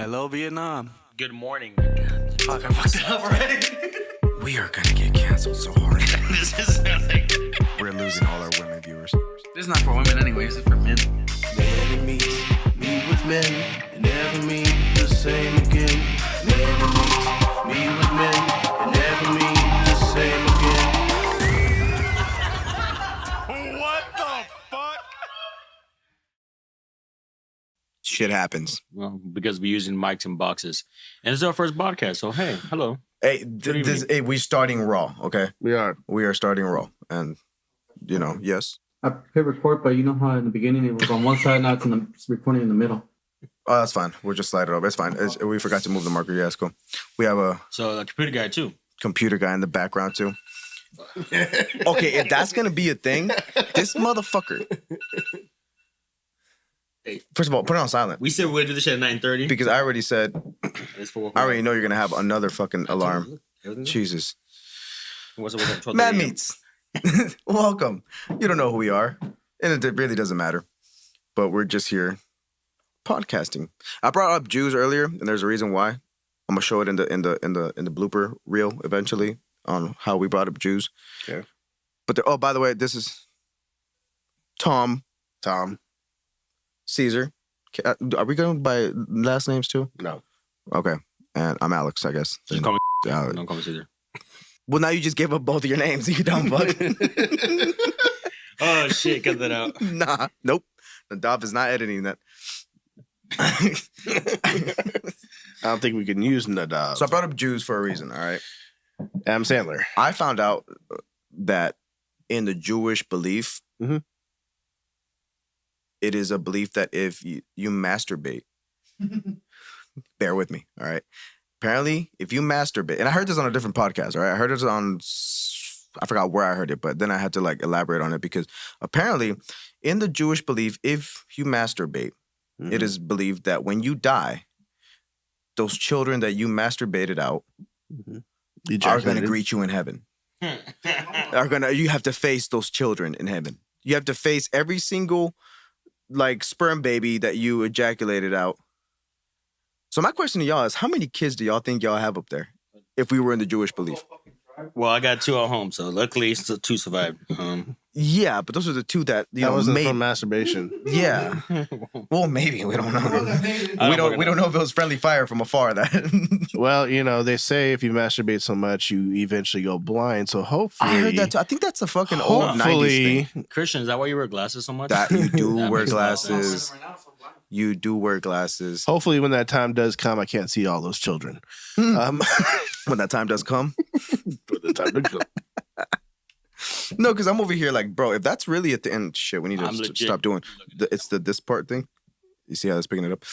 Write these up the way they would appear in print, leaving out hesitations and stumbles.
Hello, Vietnam. Good morning. Fuck, I fucked it up already. We are gonna get canceled so hard. This is like... We're losing all our women viewers. This is not for women anyway. This is for men. The enemies meet with men and never meet the same again. The enemies meet with men and never meet the same again. What the fuck? Shit happens. Well, because we're using mics and boxes. And it's our first podcast, so hey, hello. Hey, evening. we starting raw, okay? We are. We are starting raw. And, yes. I hit record, but you know how in the beginning it was on one side, now it's recording in the middle. Oh, that's fine. We'll just slide it over. It's fine. We forgot to move the marker. Yeah, it's cool. We have a So the computer guy too. computer guy in the background, too. Okay, if that's going to be a thing, this motherfucker. Hey. First of all, put it on silent. We said we're gonna do this shit at 9:30. Because I already said, It's 4 I already know you're going to have another fucking alarm. Everything? Jesus. What's it with 12:30 Man a.m.? Meats. Welcome. You don't know who we are. And it really doesn't matter. But we're just here podcasting. I brought up Jews earlier, and there's a reason why. I'm gonna show it in the blooper reel eventually on how we brought up Jews. Okay. But by the way, this is Tom, Caesar. Are we going by last names too? No. Okay. And I'm Alex, I guess. Just call me. Alex. Don't call me Caesar. Well, now you just gave up both of your names, you dumb fuck. Oh shit, cut that out. Nah, nope. Nadav is not editing that. I don't think we can use Nadav. So I brought up Jews for a reason, all right? Adam Sandler. I found out that in the Jewish belief, Mhm. it is a belief that if you masturbate, bear with me, all right? Apparently, if you masturbate, and I heard this on a different podcast, all right? I heard this on, I forgot where I heard it, but then I had to elaborate on it because apparently in the Jewish belief, if you masturbate, it is believed that when you die, those children that you masturbated out are going to greet you in heaven. You have to face those children in heaven. You have to face every single sperm baby that you ejaculated out. So my question to y'all is, how many kids do y'all think y'all have up there if we were in the Jewish belief? Well, I got 2 at home, so luckily 2 survived. Yeah, but those are the 2 that That wasn't made. from masturbation. Yeah. Well, maybe we don't know. We don't know if it was friendly fire from afar. That Well, they say if you masturbate so much, you eventually go blind. So hopefully, I heard that too. I think that's a fucking old 90s hopefully, thing. Christian, is that why you wear glasses so much? That you do That wear makes a lot of sense. glasses. You do wear glasses. hopefully, when that time does come, I can't see all those children. When that time does come. When the time does come. No, because I'm over here bro, if that's really at the end, shit, we need I'm to legit stop doing. It's this part thing. You see how that's picking it up?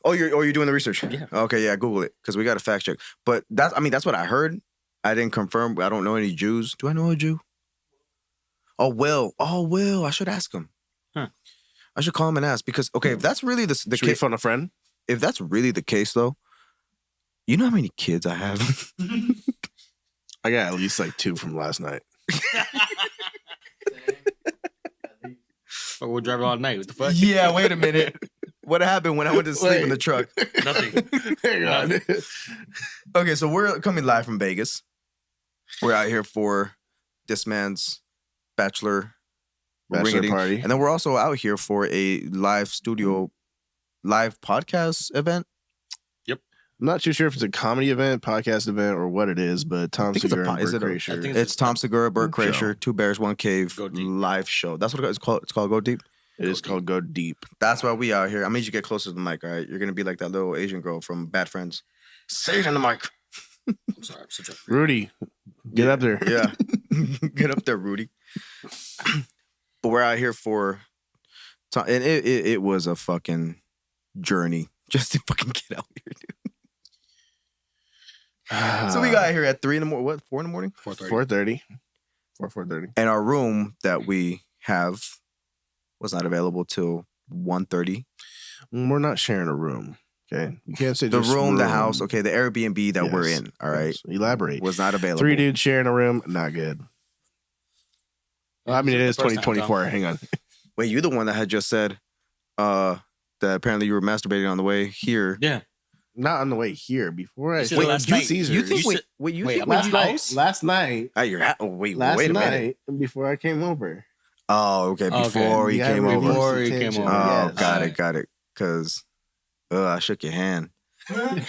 Oh, you're doing the research? Yeah. Okay, yeah, Google it because we got to fact check. But that's what I heard. I didn't confirm. I don't know any Jews. Do I know a Jew? Oh, Will. I should ask him. Huh. I should call him and ask because if that's really the Should we case, phone a friend? if that's really the case though, you know how many kids I have? I got at least 2 from last night. Or we'll drive all night. What the fuck? Yeah, wait a minute. What happened when I went to sleep in the truck? Nothing. Hang on. Okay, so we're coming live from Vegas. We're out here for this man's bachelor ring-a-ding. party. And then we're also out here for a live podcast event. I'm not too sure if it's a comedy event, podcast event, or what it is, but Tom think it's a Segura po- and is Bert it a- Kreischer. I think It's Tom Segura, Bert Show. Kreischer, 2 Bears, 1 Cave Go Deep. live show. That's what it's called. It's called Go Deep. It is called Go Deep. That's why we out here. I need you to get closer to the mic, all right? You're going to be like that little Asian girl from Bad Friends. Say it in the mic. I'm sorry. I'm such a... Rudy, get up there. Yeah. Get up there, Rudy. But we're out here for... And it was a fucking journey just to fucking get out here, dude. So we got here at 3 in the morning. What? 4 in the morning? 4:30. 4:30. And our room that we have was not available till 1:30. We're not sharing a room. Okay, you can't say The just room, the house, okay, the Airbnb that we're Yes. in, all right, Yes. Elaborate. was not available. 3 dudes sharing a room, not good. Well, I mean, it is The first time, 2024. Hang on. Wait, you're the one that had just said that apparently you were masturbating on the way here. Yeah. Not on the way here. Before I said last night. Caesars. You think? You Wait, said- wait. You wait, think? I'm when last you- night? Last night. At your house? Oh, wait, Last wait a night minute. before I came over. Oh, okay. Okay. Before he Yeah, came over. Before he came Attention. over. Oh, Yes. got it. Because I shook your hand. I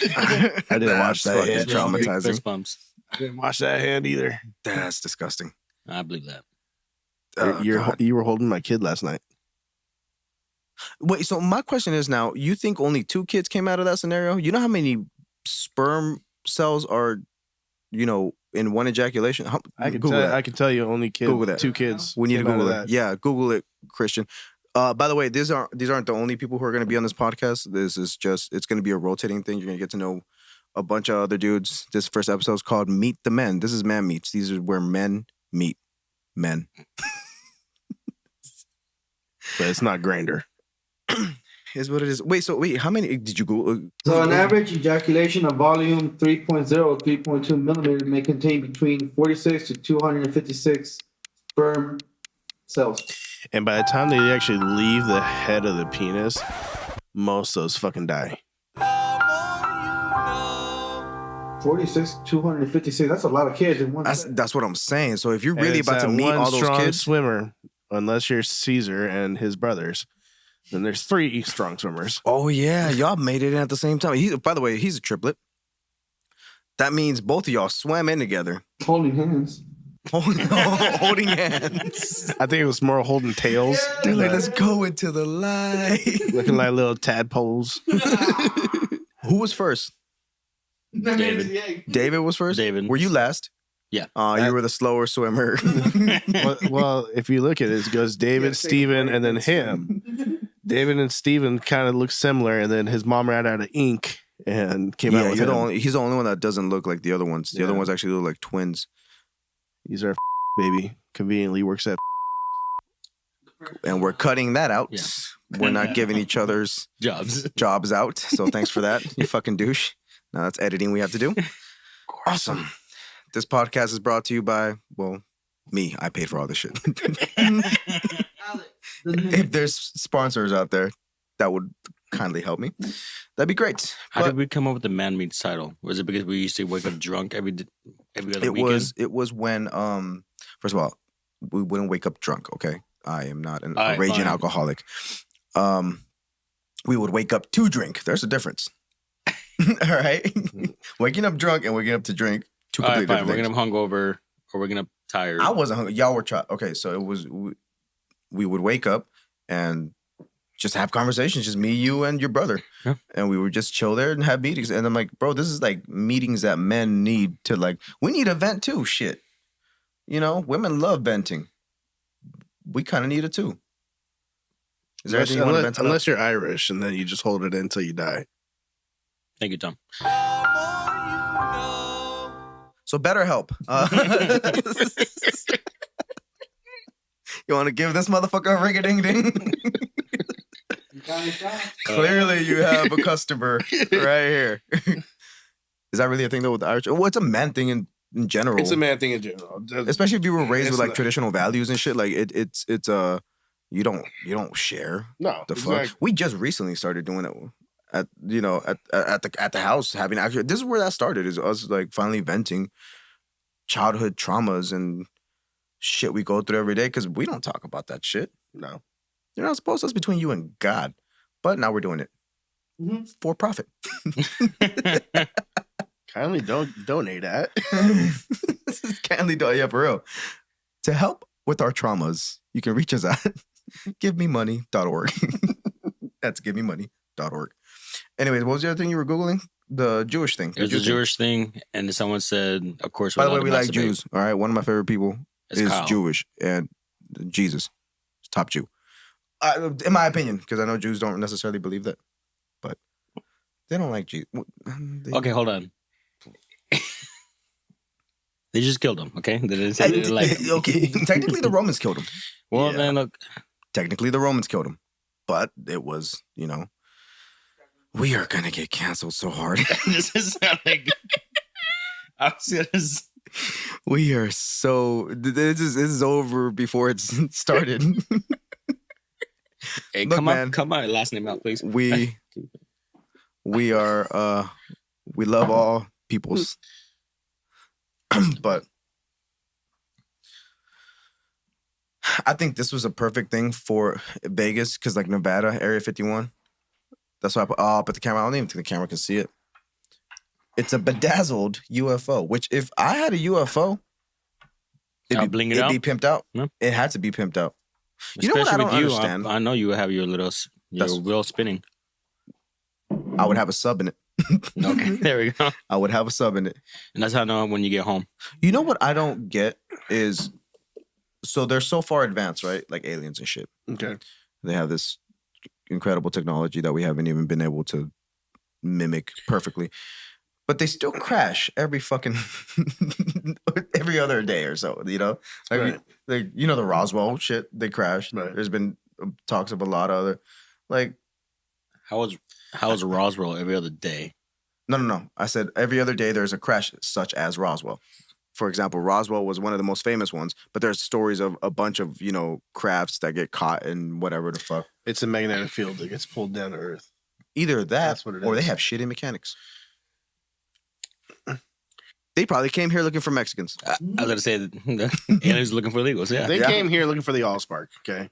didn't watch that fucking yet. traumatizing. Fist bumps. I didn't wash that hand either. That's disgusting. I believe that. Oh, God. You were holding my kid last night. Wait, so my question is now, you think only 2 kids came out of that scenario? You know how many sperm cells are, in one ejaculation? I can Google that. I can tell you only Google that. 2 kids. We need to came out of Google it. that. Yeah, Google it, Christian. By the way, these aren't the only people who are going to be on this podcast. This is it's going to be a rotating thing. You're going to get to know a bunch of other dudes. This first episode is called Meet the Men. This is Man Meets. These are where men meet men. But it's not Grinder. Is what it is. Wait, how many did you Google? So an average ejaculation of volume 3.0, 3.2 millimeter may contain between 46 to 256 sperm cells. And by the time they actually leave the head of the penis, most of those fucking die. 46, 256. That's a lot of kids in one. That's what I'm saying. So if you're And really it's about to that meet one all those strong kids, swimmer, unless you're Caesar and his brothers, then there's 3 strong swimmers. oh yeah, y'all made it in at the same time. By the way, he's a triplet. That means both of y'all swam in together, holding hands. holding hands. I think it was more holding tails. They're like, let's go into the light. Looking like little tadpoles. Who was first? David. David was first. David. Were you last? Yeah. You were the slower swimmer. well, if you look at it, it goes David, Steven, and then him. David and Steven kind of look similar, and then his mom ran out of ink and came out with him. He's the only one that doesn't look like the other ones. The other Yeah. ones actually look like twins. These are baby. Conveniently works at. And we're cutting that out. Yeah. We're not giving each other's Jobs. jobs out. So thanks for that, you fucking douche. Now that's editing we have to do. Awesome. This podcast is brought to you by, me. I paid for all this shit. If there's sponsors out there that would kindly help me, that'd be great. How But did we come up with the Man Meets title? Was it because we used to wake up drunk every other it weekend? was when first of all, we wouldn't wake up drunk, okay? I am not a Alright, raging fine. alcoholic. We would wake up to drink. There's a difference. All right. Waking up drunk and waking up to drink, two All right, completely fine. We're different gonna hungover or we're gonna tired. things. I wasn't hungry. Y'all were okay, so it was we would wake up and just have conversations, just me, you, and your brother. Yeah. And we would just chill there and have meetings. And I'm like, bro, this is like meetings that men need to we need a vent too. Shit. Women love venting. We kind of need it too. Is there anything you want to vent about? Unless you're Irish and then you just hold it in until you die. Thank you, Tom. So BetterHelp. You want to give this motherfucker a ring-a-ding-ding? Clearly, you have a customer right here. Is that really a thing though with the Irish? Well, it's a man thing in general. It's a man thing in general. Especially if you were raised with It's not- traditional values and shit. Like it's you don't share No, the fuck. exactly. We just recently started doing it at the house, having actually. This is where that started. Is us finally venting childhood traumas and shit we go through every day because we don't talk about that shit. No. You're not supposed to. It's between you and God. But now we're doing it for profit. Kindly don't donate that. Kindly do, yeah, for real. To help with our traumas, you can reach us at givememoney.org. That's givememoney.org. Anyways, what was the other thing you were Googling? The Jewish thing. It was a Jewish thing, and someone said, "Of course." By the we're way, we allowed like to masturbate. Jews. All right. One of my favorite people It's is Kyle. Jewish, and Jesus is top Jew. In my opinion, because I know Jews don't necessarily believe that, but they don't like Jesus. Okay, hold on. They just killed him. Okay, they didn't say they like. Okay, technically the Romans killed him. Well, Yeah. then look. Technically the Romans killed him, but it was we are gonna get canceled so hard. This is not like. I was gonna. We are so this is over before it's started. Hey, Look, come man. up, come my last name out, please. we We are we love all peoples. But I think this was a perfect thing for Vegas because like Nevada, Area 51. That's why I'll put the camera. I don't even think the camera can see it. It's a bedazzled UFO, which if I had a UFO, it'd be pimped out. No. It had to be pimped out. You Especially know what I don't with you, understand? I know you have your wheel spinning. I would have a sub in it. Okay, there we go. I would have a sub in it. And that's how I know when you get home. You know what I don't get is, so they're so far advanced, right? Like aliens and shit. Okay. They have this incredible technology that we haven't even been able to mimic perfectly. But they still crash every fucking every other day or so, you know? Like, Right. like you know the Roswell shit, they crashed. Right. There's been talks of a lot of other like How is Roswell every other day? no. I said every other day there's a crash such as Roswell. For example, Roswell was one of the most famous ones, but there's stories of a bunch of, you know, crafts that get caught in whatever the fuck. It's a magnetic field that gets pulled down to Earth. Either that That's what it or they is. have shitty mechanics. They probably came here looking for Mexicans. I was going to say the aliens looking for illegals. Yeah. They came here looking for the Allspark. Okay.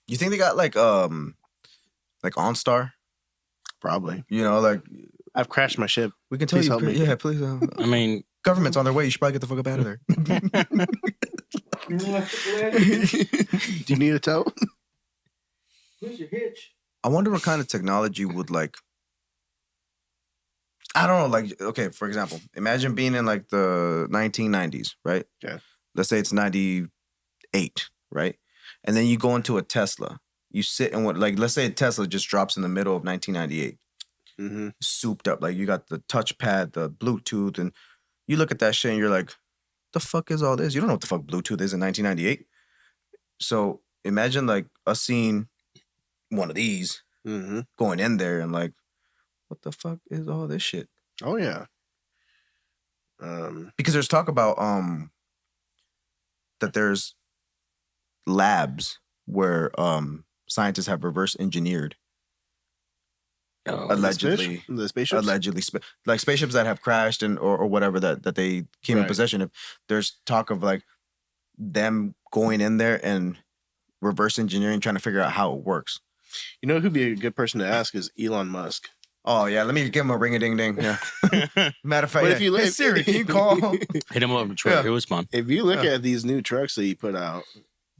You think they got like OnStar? Probably. You know, like I've crashed my ship. we can tell Please you. help me. Yeah, please. I mean, Government's on their way. You should probably get the fuck up out of there. Do you need a tow? Where's your hitch? I wonder what kind of technology would like. I don't know. Like, okay, for example, imagine being in like the 1990s, right? Yeah. Let's say it's 98, right? And then you go into a Tesla. You sit in what, like, let's say a Tesla just drops in the middle of 1998, Mm-hmm. souped up. Like, you got the touchpad, the Bluetooth, and you look at that shit and you're like, the fuck is all this? You don't know what the fuck Bluetooth is in 1998. So imagine like us seeing one of these Mm-hmm. going in there and like, what the fuck is all this shit? Oh yeah. Because there's talk about that there's labs where scientists have reverse engineered allegedly the spaceships. like spaceships that have crashed and or whatever that they came in Right. possession of. There's talk of like them going in there and reverse engineering, trying to figure out how it works. You know who'd be a good person to ask is Elon Musk. Oh yeah, let me give him a ring a ding ding. Yeah. Matter of fact, But yeah. if you Hey, look- Siri, can you call? hit him up in Detroit. Yeah. It was fun. If you look at these new trucks that he put out,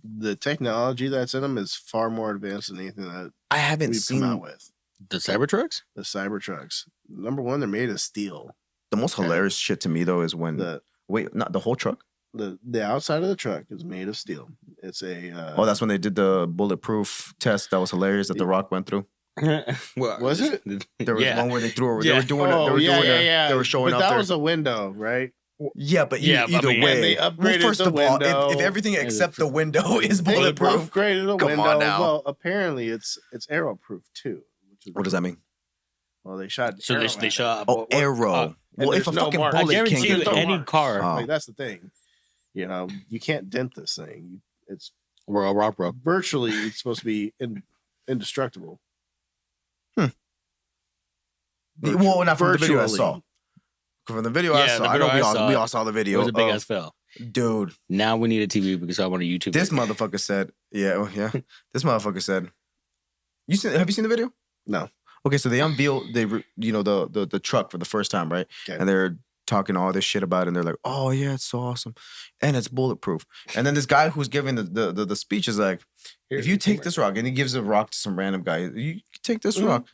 the technology that's in them is far more advanced than anything that I haven't we've seen come out with. The Cybertrucks? The Cybertrucks. Number one, they're made of steel. the most hilarious shit to me though is when The wait, not the whole truck. the outside of the truck is made of steel. It's a Oh, that's when they did the bulletproof test. That was hilarious that The Rock went through. Well, Was it? There was Yeah. one where they threw. They Yeah. were doing. They were doing. They were showing but up that there. was a window, right? Yeah, but Yeah, but I either mean, way, and they upgraded first the of all, window. if everything except the window is They bulletproof, upgraded the Come window. on now. Well, apparently it's arrow-proof too. what does that mean? Well, they shot. So arrow they at shot. Oh, arrow. Well, if a there's no fucking mark. I bullet guarantee can't you, get no through, any mark. car Oh. Like that's the thing. You know, you can't dent this thing. It's or a rock, bro. virtually it's supposed to be indestructible. well, not from the video I Virtually. saw. From the video I Yeah, saw, the I know video I saw, we all saw the It video. was a big of- ass fail. dude. Now we need a TV because I want a YouTube. This it. motherfucker said, yeah. This motherfucker said, have you seen the video? No. Okay, so they unveiled the truck for the first time, right? Okay. And they're talking all this shit about it, and they're like, "Oh yeah, it's so awesome, and it's bulletproof." And then this guy who's giving the speech is like, "If you take this rock," and he gives a rock to some random guy, "You take this rock,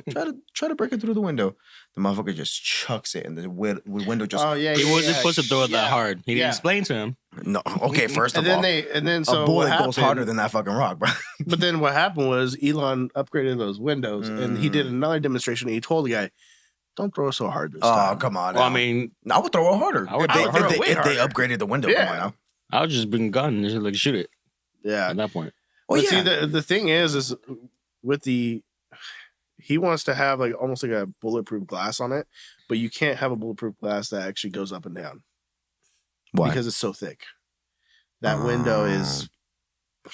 try to break it through the window." The motherfucker just chucks it, and the window just. Oh yeah, He yeah, wasn't yeah, supposed to throw it that yeah. hard. He Yeah. didn't explain to him. No, okay. First of all, and then so a bullet what goes happened- harder than that fucking rock, bro. But then what happened was Elon upgraded those windows, and he did another demonstration. And he told the guy, "Don't throw it so hard this Oh, time." come on. Well, I now. mean, I would throw it harder. I would If throw it harder. they, Way if they harder. upgraded the window, Yeah. come on now. I would just bring a gun and just like shoot it Yeah. at that point. Oh But yeah. see, the thing is with he wants to have like almost like a bulletproof glass on it, but you can't have a bulletproof glass that actually goes up and down Why? because it's so thick. That window is,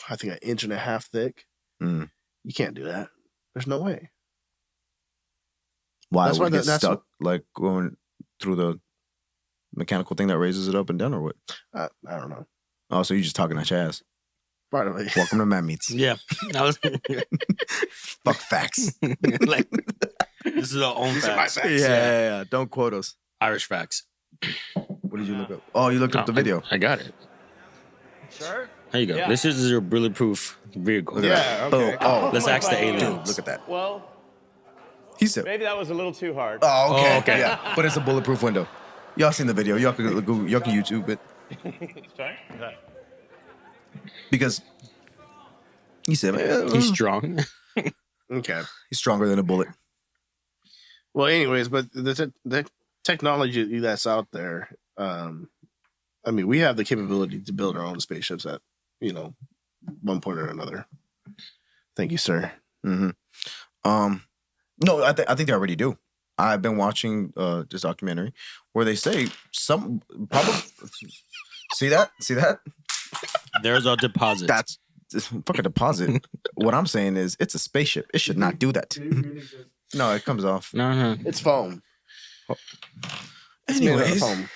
I think, 1.5 inches thick. Mm. You can't do that. There's no way. Why That's would why it get that's stuck like going through the mechanical thing that raises it up and down, or what? I don't know. Oh, so you're just talking out your ass. Probably. Welcome to Man Meats. Yeah, I was Fuck facts. like, this is our own These are my facts. facts. Yeah. Don't quote us. Irish facts. What did you look up? Oh, you looked up the video. I got it. Sure. There you go. Yeah. This is your bulletproof vehicle. Look at Yeah, that. okay. Boom. Oh, Let's ask the aliens. dude, look at that. Well, He said, maybe that was a little too hard. "Oh, okay, Oh, okay. yeah." But it's a bulletproof window. Y'all seen the video? Y'all can Google, y'all can YouTube it Sorry? Okay. because he said, He's strong. Okay. he's stronger than a bullet. Well, anyways, but the technology that's out there, I mean, we have the capability to build our own spaceships at, one point or another. Thank you, sir. Mm-hmm. No, I think they already do. I've been watching this documentary where they say some probably see that There's our deposit. that's fucking deposit. What I'm saying is it's a spaceship. It should not do that. No, it comes off. no. It's foam. It's made out of Anyways, foam.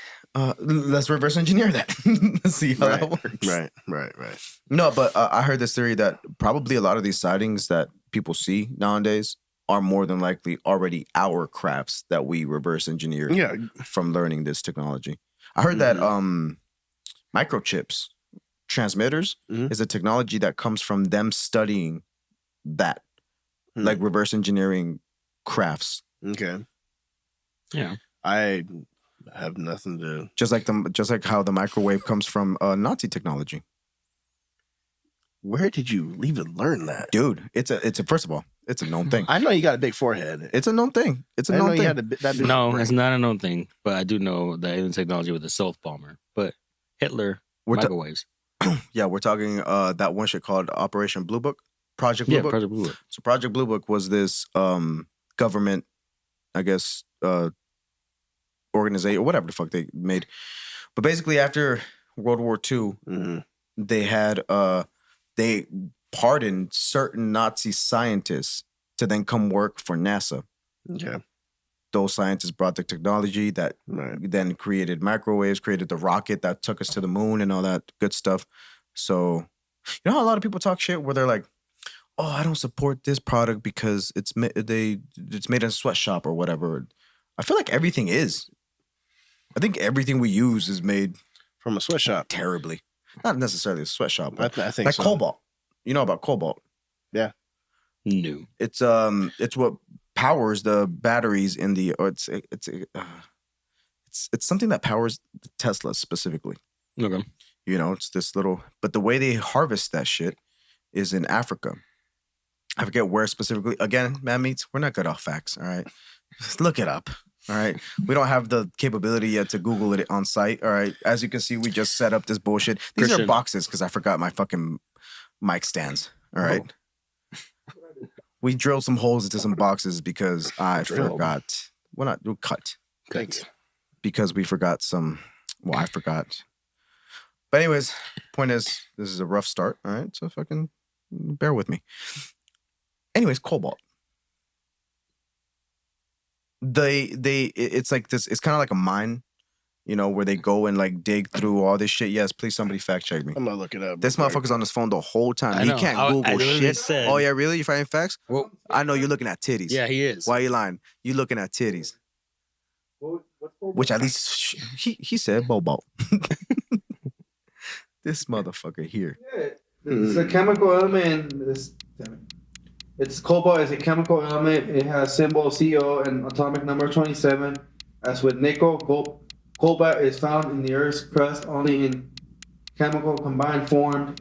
let's reverse engineer that. Let's see how that works. Right. No, but I heard this theory that probably a lot of these sightings that people see nowadays are more than likely already our crafts that we reverse engineered Yeah. from learning this technology. I heard that microchips, transmitters, Mhm. is a technology that comes from them studying that, Hmm. like reverse engineering crafts. Okay. Yeah. I have nothing to. Just like how the microwave comes from Nazi technology. Where did you even learn that? Dude, it's a first of all, it's a known thing. I know you got a big forehead. It's a known thing. It's a I know known you thing. had that big. No, it's not a known thing. But I do know the alien technology with the self bomber. But Hitler We're ta- microwaves. Yeah, we're talking that one shit called Operation Blue Book, Project Blue Yeah, Book. Project Blue Book. So Project Blue Book was this government, I guess, organization or whatever the fuck they made. But basically, after World War II, Mhm. they had they pardoned certain Nazi scientists to then come work for NASA. Okay. Those scientists brought the technology that Right. then created microwaves, created the rocket that took us to the moon and all that good stuff. So, you know how a lot of people talk shit where they're like, "Oh, I don't support this product because it's made in a sweatshop or whatever." I feel like everything is. I think everything we use is made From a sweatshop. terribly. Not necessarily a sweatshop, I, but I think like so. cobalt. You know about cobalt? No. It's what powers the batteries in the. Or it's something that powers the Tesla specifically. Okay. You know, it's this little. But the way they harvest that shit is in Africa. I forget where specifically. Again, man meats. We're not good off facts. All right, just look it up. All right, we don't have the capability yet to Google it on site. All right, as you can see, we just set up this bullshit. These are Christian. boxes because I forgot my fucking mic stands. All right. We drilled some holes into some boxes because I Drilled. forgot. Well, not we'll cut Thanks. because we forgot some. Well, I forgot. But anyways, point is, this is a rough start. All right, so fucking bear with me. Anyways, cobalt. It's like this. It's kind of like a mine, you know, where they go and like dig through all this shit. Yes, please somebody fact check me. I'm gonna look it up. This motherfucker's on his phone the whole time. I He know. can't I Google literally shit. said- Oh yeah, really? You finding facts? Well, I know you're looking at titties. yeah, he is. Why are you lying? You looking at titties. Which at least he said Bobo. This motherfucker here. Yeah, it's a chemical element. It's cobalt is a chemical element. It has symbol CO and atomic number 27. As with nickel, cobalt is found in the Earth's crust only in chemical combined form.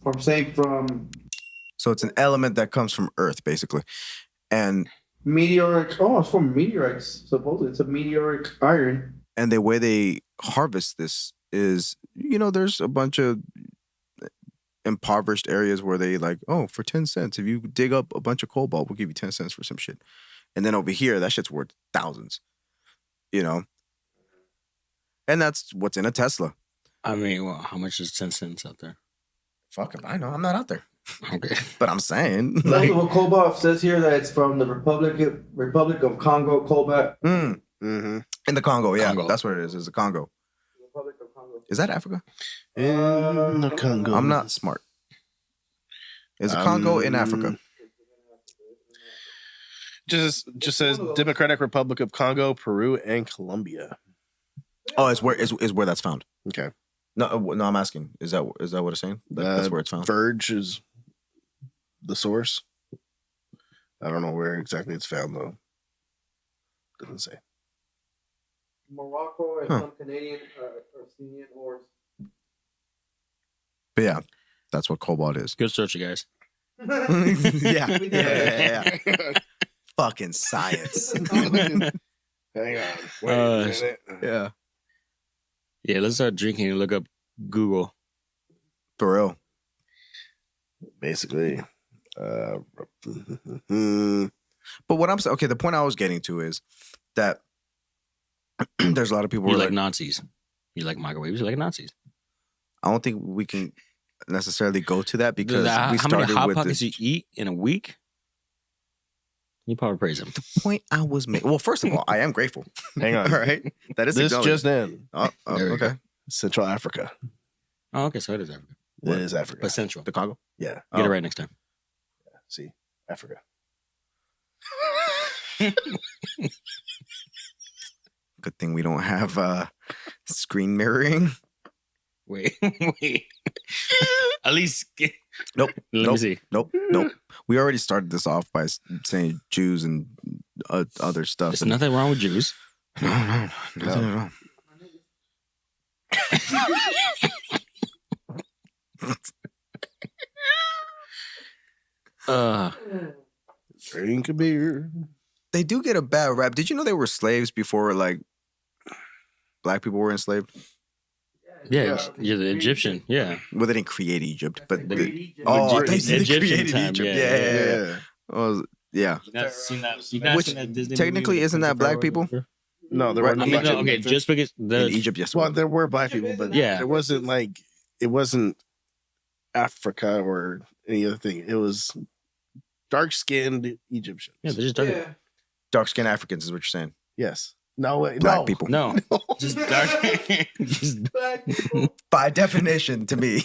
From So it's an element that comes from Earth, basically. And meteoric. Oh, it's from meteorites. Supposedly, it's a meteoric iron. the way they harvest this is, you know, there's a bunch of impoverished areas where they like, oh, for 10 cents, if you dig up a bunch of cobalt, we'll give you 10 cents for some shit. And then over here, that shit's worth thousands, you know? And that's what's in a Tesla. I mean, well, how much is 10 cents out there? Fuck if I know. I'm not out there. Okay. But I'm saying, Also, like, what cobalt says here that it's from the Republic of Congo cobalt. Mm-hmm. in the Congo, yeah, Congo. that's what it is. It's the Congo. Republic of Congo. Is that Africa? In the Congo. I'm not smart. Is the Congo in Africa? Just says Democratic Republic of Congo, Peru, and Colombia. Oh, it's where that's found. Okay. No, I'm asking. Is that what it's saying? That's where it's found. Verge is the source. I don't know where exactly it's found though. Doesn't say. Morocco and some Canadian Arsenian ores. But yeah, that's what cobalt is. Good search, you guys. yeah. Fucking science. Hang on. Wait a minute. Yeah, Yeah, let's start drinking and look up Google. for real. Basically. But what I'm saying, okay, the point I was getting to is that there's a lot of people who You are like like, Nazis. You like microwaves. You like Nazis. I don't think we can necessarily go to that because How we many started Hot with Pockets this. you eat in a week? You probably praise them. The point I was making. Well, first of all, I am grateful. Hang on. All right, that is This acknowledged. just in. Oh, There we okay. Central Africa. Oh, okay, so it is Africa. It is Africa. But Central. The Congo. Yeah. Get it Oh. right next time. See, Africa. Good thing we don't have screen mirroring. Wait. At least. Nope. Let nope. me see. Nope. We already started this off by saying Jews and other stuff. There's and- nothing wrong with Jews. No, nothing at all. Drink a beer. They do get a bad rap. Did you know they were slaves before, like, black people were enslaved? Yeah, you're the Egyptian. Yeah. Well, they didn't create Egypt, but The- oh, Egypt- they said they Egyptian created time, Egypt. yeah, Yeah. Oh, yeah. You guys seen that? You guys Which seen that Disney technically movie with isn't that Prince of black people? Pharaoh? No, there Right, were no I mean, black no, people. okay, just because In the Egypt, yes. Well, there were black people, but Yeah. it wasn't like it wasn't Africa or any other thing. It was dark-skinned Egyptians. yeah, they're just dark. Yeah. dark-skinned Africans is what you're saying. Yes. No way. Black no. people. No, just dark. just, Black people. By definition, to me,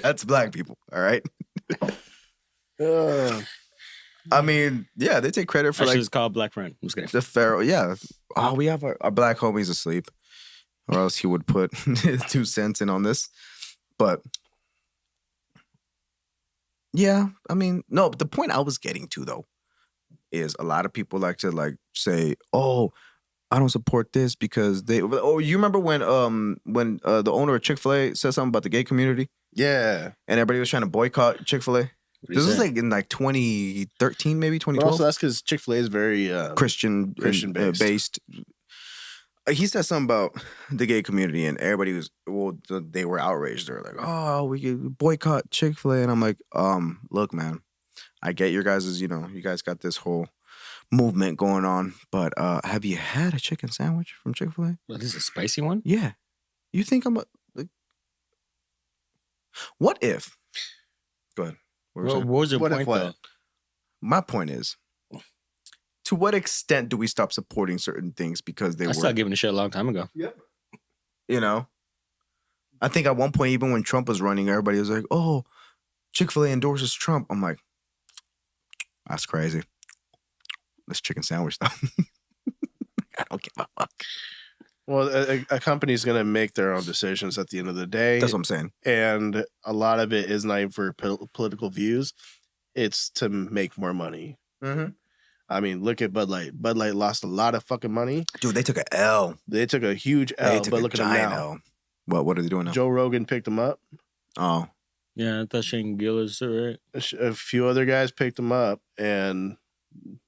that's black people. All right. I mean, yeah, they take credit for actually, like it's called Black Friend. I'm just kidding. the pharaoh. Yeah. Oh, we have our black homies asleep, or else he would put his 2 cents in on this. But yeah, I mean, no. But the point I was getting to though is a lot of people like to like say, "Oh, I don't support this because they." Oh, you remember when the owner of Chick-fil-A said something about the gay community Yeah. and everybody was trying to boycott Chick-fil-A? This was like in like 2013, maybe But 2012. also, that's because Chick-fil-A is very Christian Christian-based. based. He said something about the gay community, and everybody was they were outraged. They were like, "Oh, we could boycott Chick-fil-A," and I'm like, look, man, I get your guys's, you guys got this whole movement going on, but have you had a chicken sandwich from Chick-fil-A? Well, this is a spicy one. Yeah, you think I'm like, what if? Go ahead. What were you Well, saying? what was your What if point what? though? My point is, to what extent do we stop supporting certain things because they I were, stopped giving a shit a long time ago. Yep. I think at one point, even when Trump was running, everybody was like, "Oh, Chick-fil-A endorses Trump." I'm like, that's crazy. This chicken sandwich though. I don't give a fuck. Well, a company's going to make their own decisions at the end of the day. That's what I'm saying. And a lot of it is not even for political views. It's to make more money. Mm-hmm. I mean, look at Bud Light. Bud Light lost a lot of fucking money. Dude, they took an L. They took a huge They L, took but a look at them giant now. L. What are they doing now? Joe Rogan picked them up. Oh, Yeah, I thought Shane Gillis, right? A few other guys picked them up, and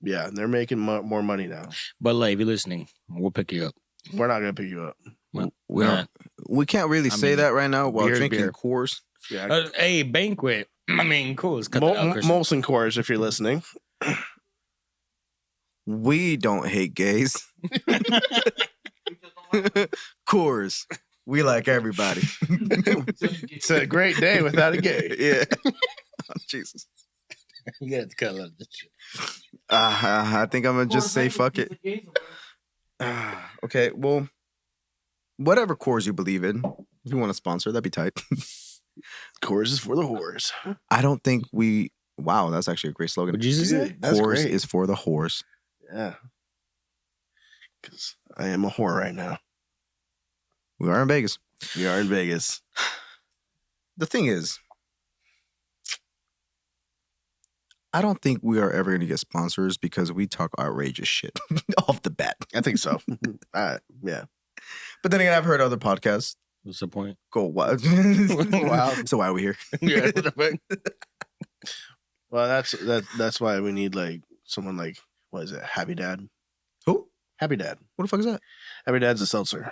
yeah, they're making more money now. But like, if you're listening, we'll pick you up. We're not gonna pick you up. Well, we don't. We can't really say mean, that right now while beer's drinking beer. Coors. Yeah, Hey, banquet. I mean, cool. Let's cut that out, Christian. Molson Coors, if you're listening. We don't hate gays. Coors. We like everybody. It's a great day without a gay. Yeah. Jesus. You got to cut a lot of this shit. I think I'm gonna just say fuck it. Okay, well, whatever cores you believe in, if you want to sponsor, that'd be tight. Cores is for the whores. I don't think we. Wow, that's actually a great slogan. What Jesus Dude, say? that's Cores great. is for the whores. Yeah. Because I am a whore right now. We are in Vegas. We are in Vegas. The thing is, I don't think we are ever going to get sponsors because we talk outrageous shit off the bat. I think so. Yeah. But then again, I've heard other podcasts What's the point? go wild. Wow. So why are we here? Yeah, what the fuck? Well, that's why we need like someone like, what is it? Happy Dad. Who? Happy Dad. What the fuck is that? Happy Dad's a seltzer.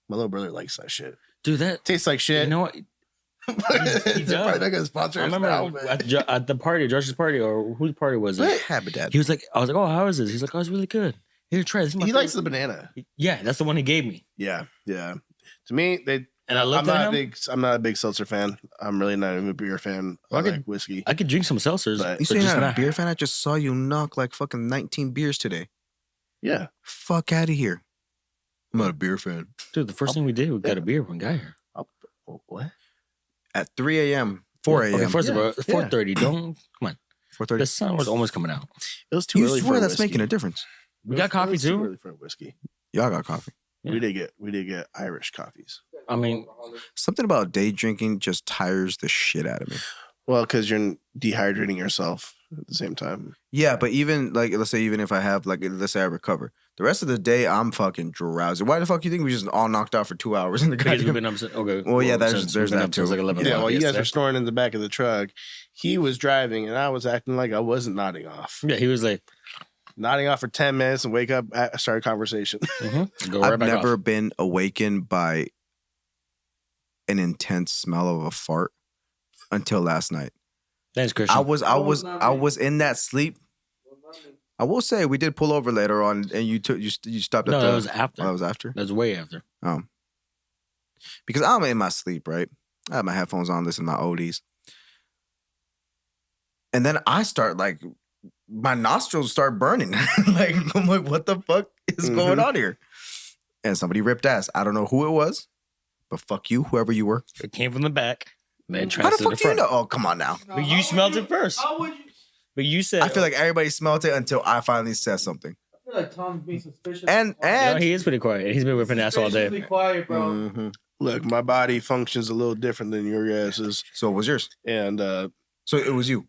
My little brother likes that shit. Dude, that Tastes like shit. you know what? It's probably not gonna sponsor I us remember now, but- at the party, Josh's party, or whose party was it? Habitat. He was like, I was like, oh, how is this? He's like, oh, it's really good. Here, try this. This is my He likes the favorite." banana. Yeah, that's the one he gave me. Yeah, yeah. To me, And I I'm looked not at a him. I'm not a big seltzer fan. I'm really not even a beer fan. I Well, I like could- whiskey. I could drink some seltzers. But- You but say you're just not a not- beer fan? I just saw you knock like fucking 19 beers today. Yeah. Fuck out of here. I'm not a beer fan. Dude, the first thing we did, we got a beer when we got here. Oh, what? At 3 a.m., 4 a.m. Okay, first of all, Yeah, 4:30. Don't come on. 4:30. The sun was almost coming out. It was too You early for swear a that's whiskey. making a difference. We got coffee It was too too. early for a whiskey. Y'all got coffee. Yeah. We did get Irish coffees. I mean, Something about day drinking just tires the shit out of me. Well, because you're dehydrating yourself at the same time. Yeah, but even like let's say even if I have like let's say I recover, the rest of the day I'm fucking drowsy. Why the fuck you think we just all knocked out for 2 hours in the because we've goddamn? been up since, okay. Well, yeah, since there's we've been that up since too. like 11 Yeah, o'clock well, you guys yesterday. were snoring in the back of the truck. He was driving, and I was acting like I wasn't nodding off. Yeah, he was like, Nodding off for 10 minutes and wake up, start a conversation. go right I've back never off. been awakened by an intense smell of a fart until last night. Thanks, Christian. I was in that sleep. I will say we did pull over later on, and you stopped at no, the. that was after. Oh, that was after. That was way after. Because I'm in my sleep, right? I have my headphones on, listening to my oldies, and then I start like my nostrils start burning. Like I'm like, what the fuck is going on here? And somebody ripped ass. I don't know who it was, but fuck you, whoever you were. It came from the back. Then How the transferred to fuck the do you front. know? Oh, come on now. But you smelled it first. How would you? But you said I feel like everybody smelled it until I finally said something. I feel like Tom's being suspicious. And no, he is pretty quiet. He's been whipping ass all day. Suspiciously quiet, bro. Mhm. Look, my body functions a little different than your guys's. So it was yours. And So it was you.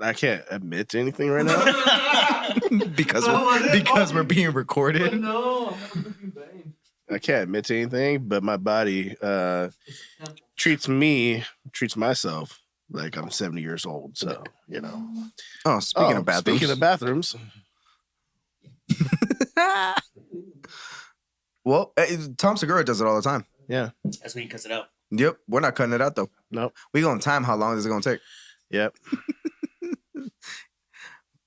I can't admit to anything right now. because So was it? we're being recorded. But no, I'm not fucking bang. I can't admit to anything, but my body treats myself like I'm 70 years old. So, you know. Oh, speaking of bathrooms. Speaking of bathrooms. Well, Tom Segura does it all the time. Yeah. That's when he cuts it out. Yep, we're not cutting it out though. Nope. We gonna time how long is it gonna take? Yep.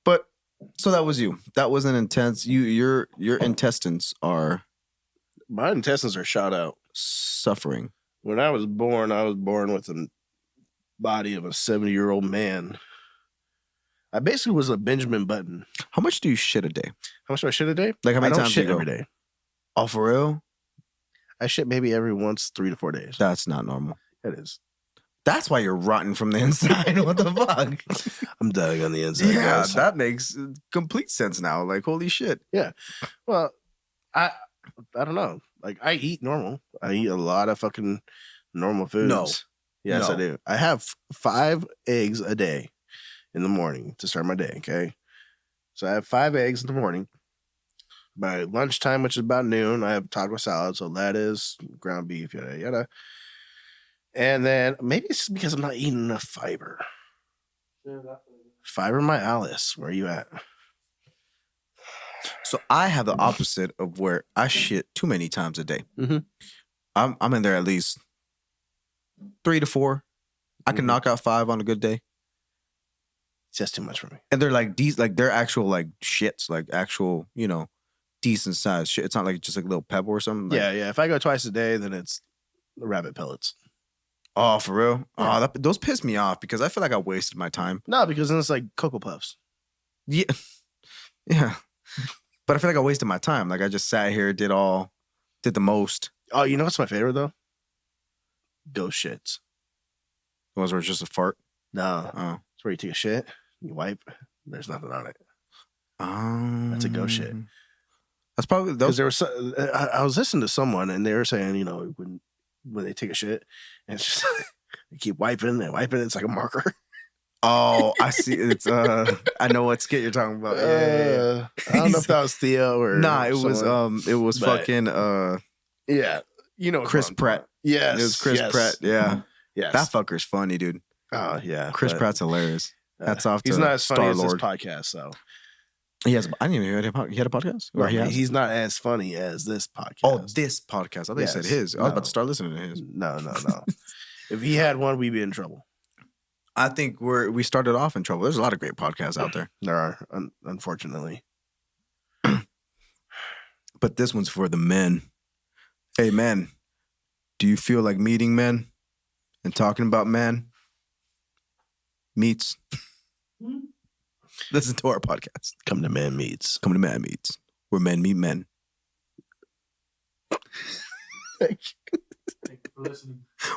But so that was you. That was an intense. Your intestines are My intestines are shot out. suffering. When I was born with the body of a 70-year-old man. I basically was a Benjamin Button. How much do you shit a day? How much do I shit a day? Like how many I don't times shit do you go? every day. Oh, for real? I shit maybe every once 3 to 4 days. That's not normal. That is. That's why you're rotten from the inside. What the fuck? I'm dying on the inside. Yeah, guys. that makes complete sense now. Like, holy shit. Well, I don't know. Like I eat normal. I eat a lot of fucking normal foods. No. Yes, No. I do. I have 5 eggs a day in the morning to start my day. Okay. So I have 5 eggs in the morning. By lunchtime, which is about noon, I have taco salad. So lettuce, ground beef, yada yada. And then maybe it's because I'm not eating enough fiber. Fiber my Alice. Where are you at? So I have the opposite of where I shit too many times a day. Mhm. I'm in there at least 3 to 4. I can Mhm. knock out 5 on a good day. It's just too much for me. And they're like these, like they're actual like shits, like actual, decent size shit. It's not like just like a little pebble or something. Like, Yeah. If I go twice a day, then it's rabbit pellets. Oh, for real? Yeah. Oh, those piss me off because I feel like I wasted my time. No, because then it's like Cocoa Puffs. Yeah. Yeah. But I feel like I wasted my time. Like I just sat here, did the most. Oh, you know what's my favorite though? Ghost shits. Was where it's just a fart. No, Oh. it's where you take a shit, you wipe, there's nothing on it. That's a ghost shit. That's probably Because those. there was, I was listening to someone and they were saying, you know, when they take a shit, and it's just they keep wiping and wiping. It's like a marker. Oh, I see. It's I know what skit you're talking about. Yeah. I don't know if that was Theo or Nah, it was but- fucking yeah, you know, Chris Pratt. Yes, It was Chris Pratt. Yeah. Yes, That fucker's funny, dude. oh yeah, Chris but, Pratt's hilarious. That's off He's to not as funny as this Star-Lord. podcast, so He has. I didn't even know he had a podcast. Or he has? he's not as funny as this podcast. Oh, this podcast. I thought you said Yes. his. I was No. about to start listening to his. No. If he had one, we'd be in trouble. I think we started off in trouble. There's a lot of great podcasts out there, There are, unfortunately. but this one's for the men. Hey, men, do you feel like meeting men and talking about men? Meets. Listen to our podcast. Come to Man Meets. Come to Man Meets, where men meet men.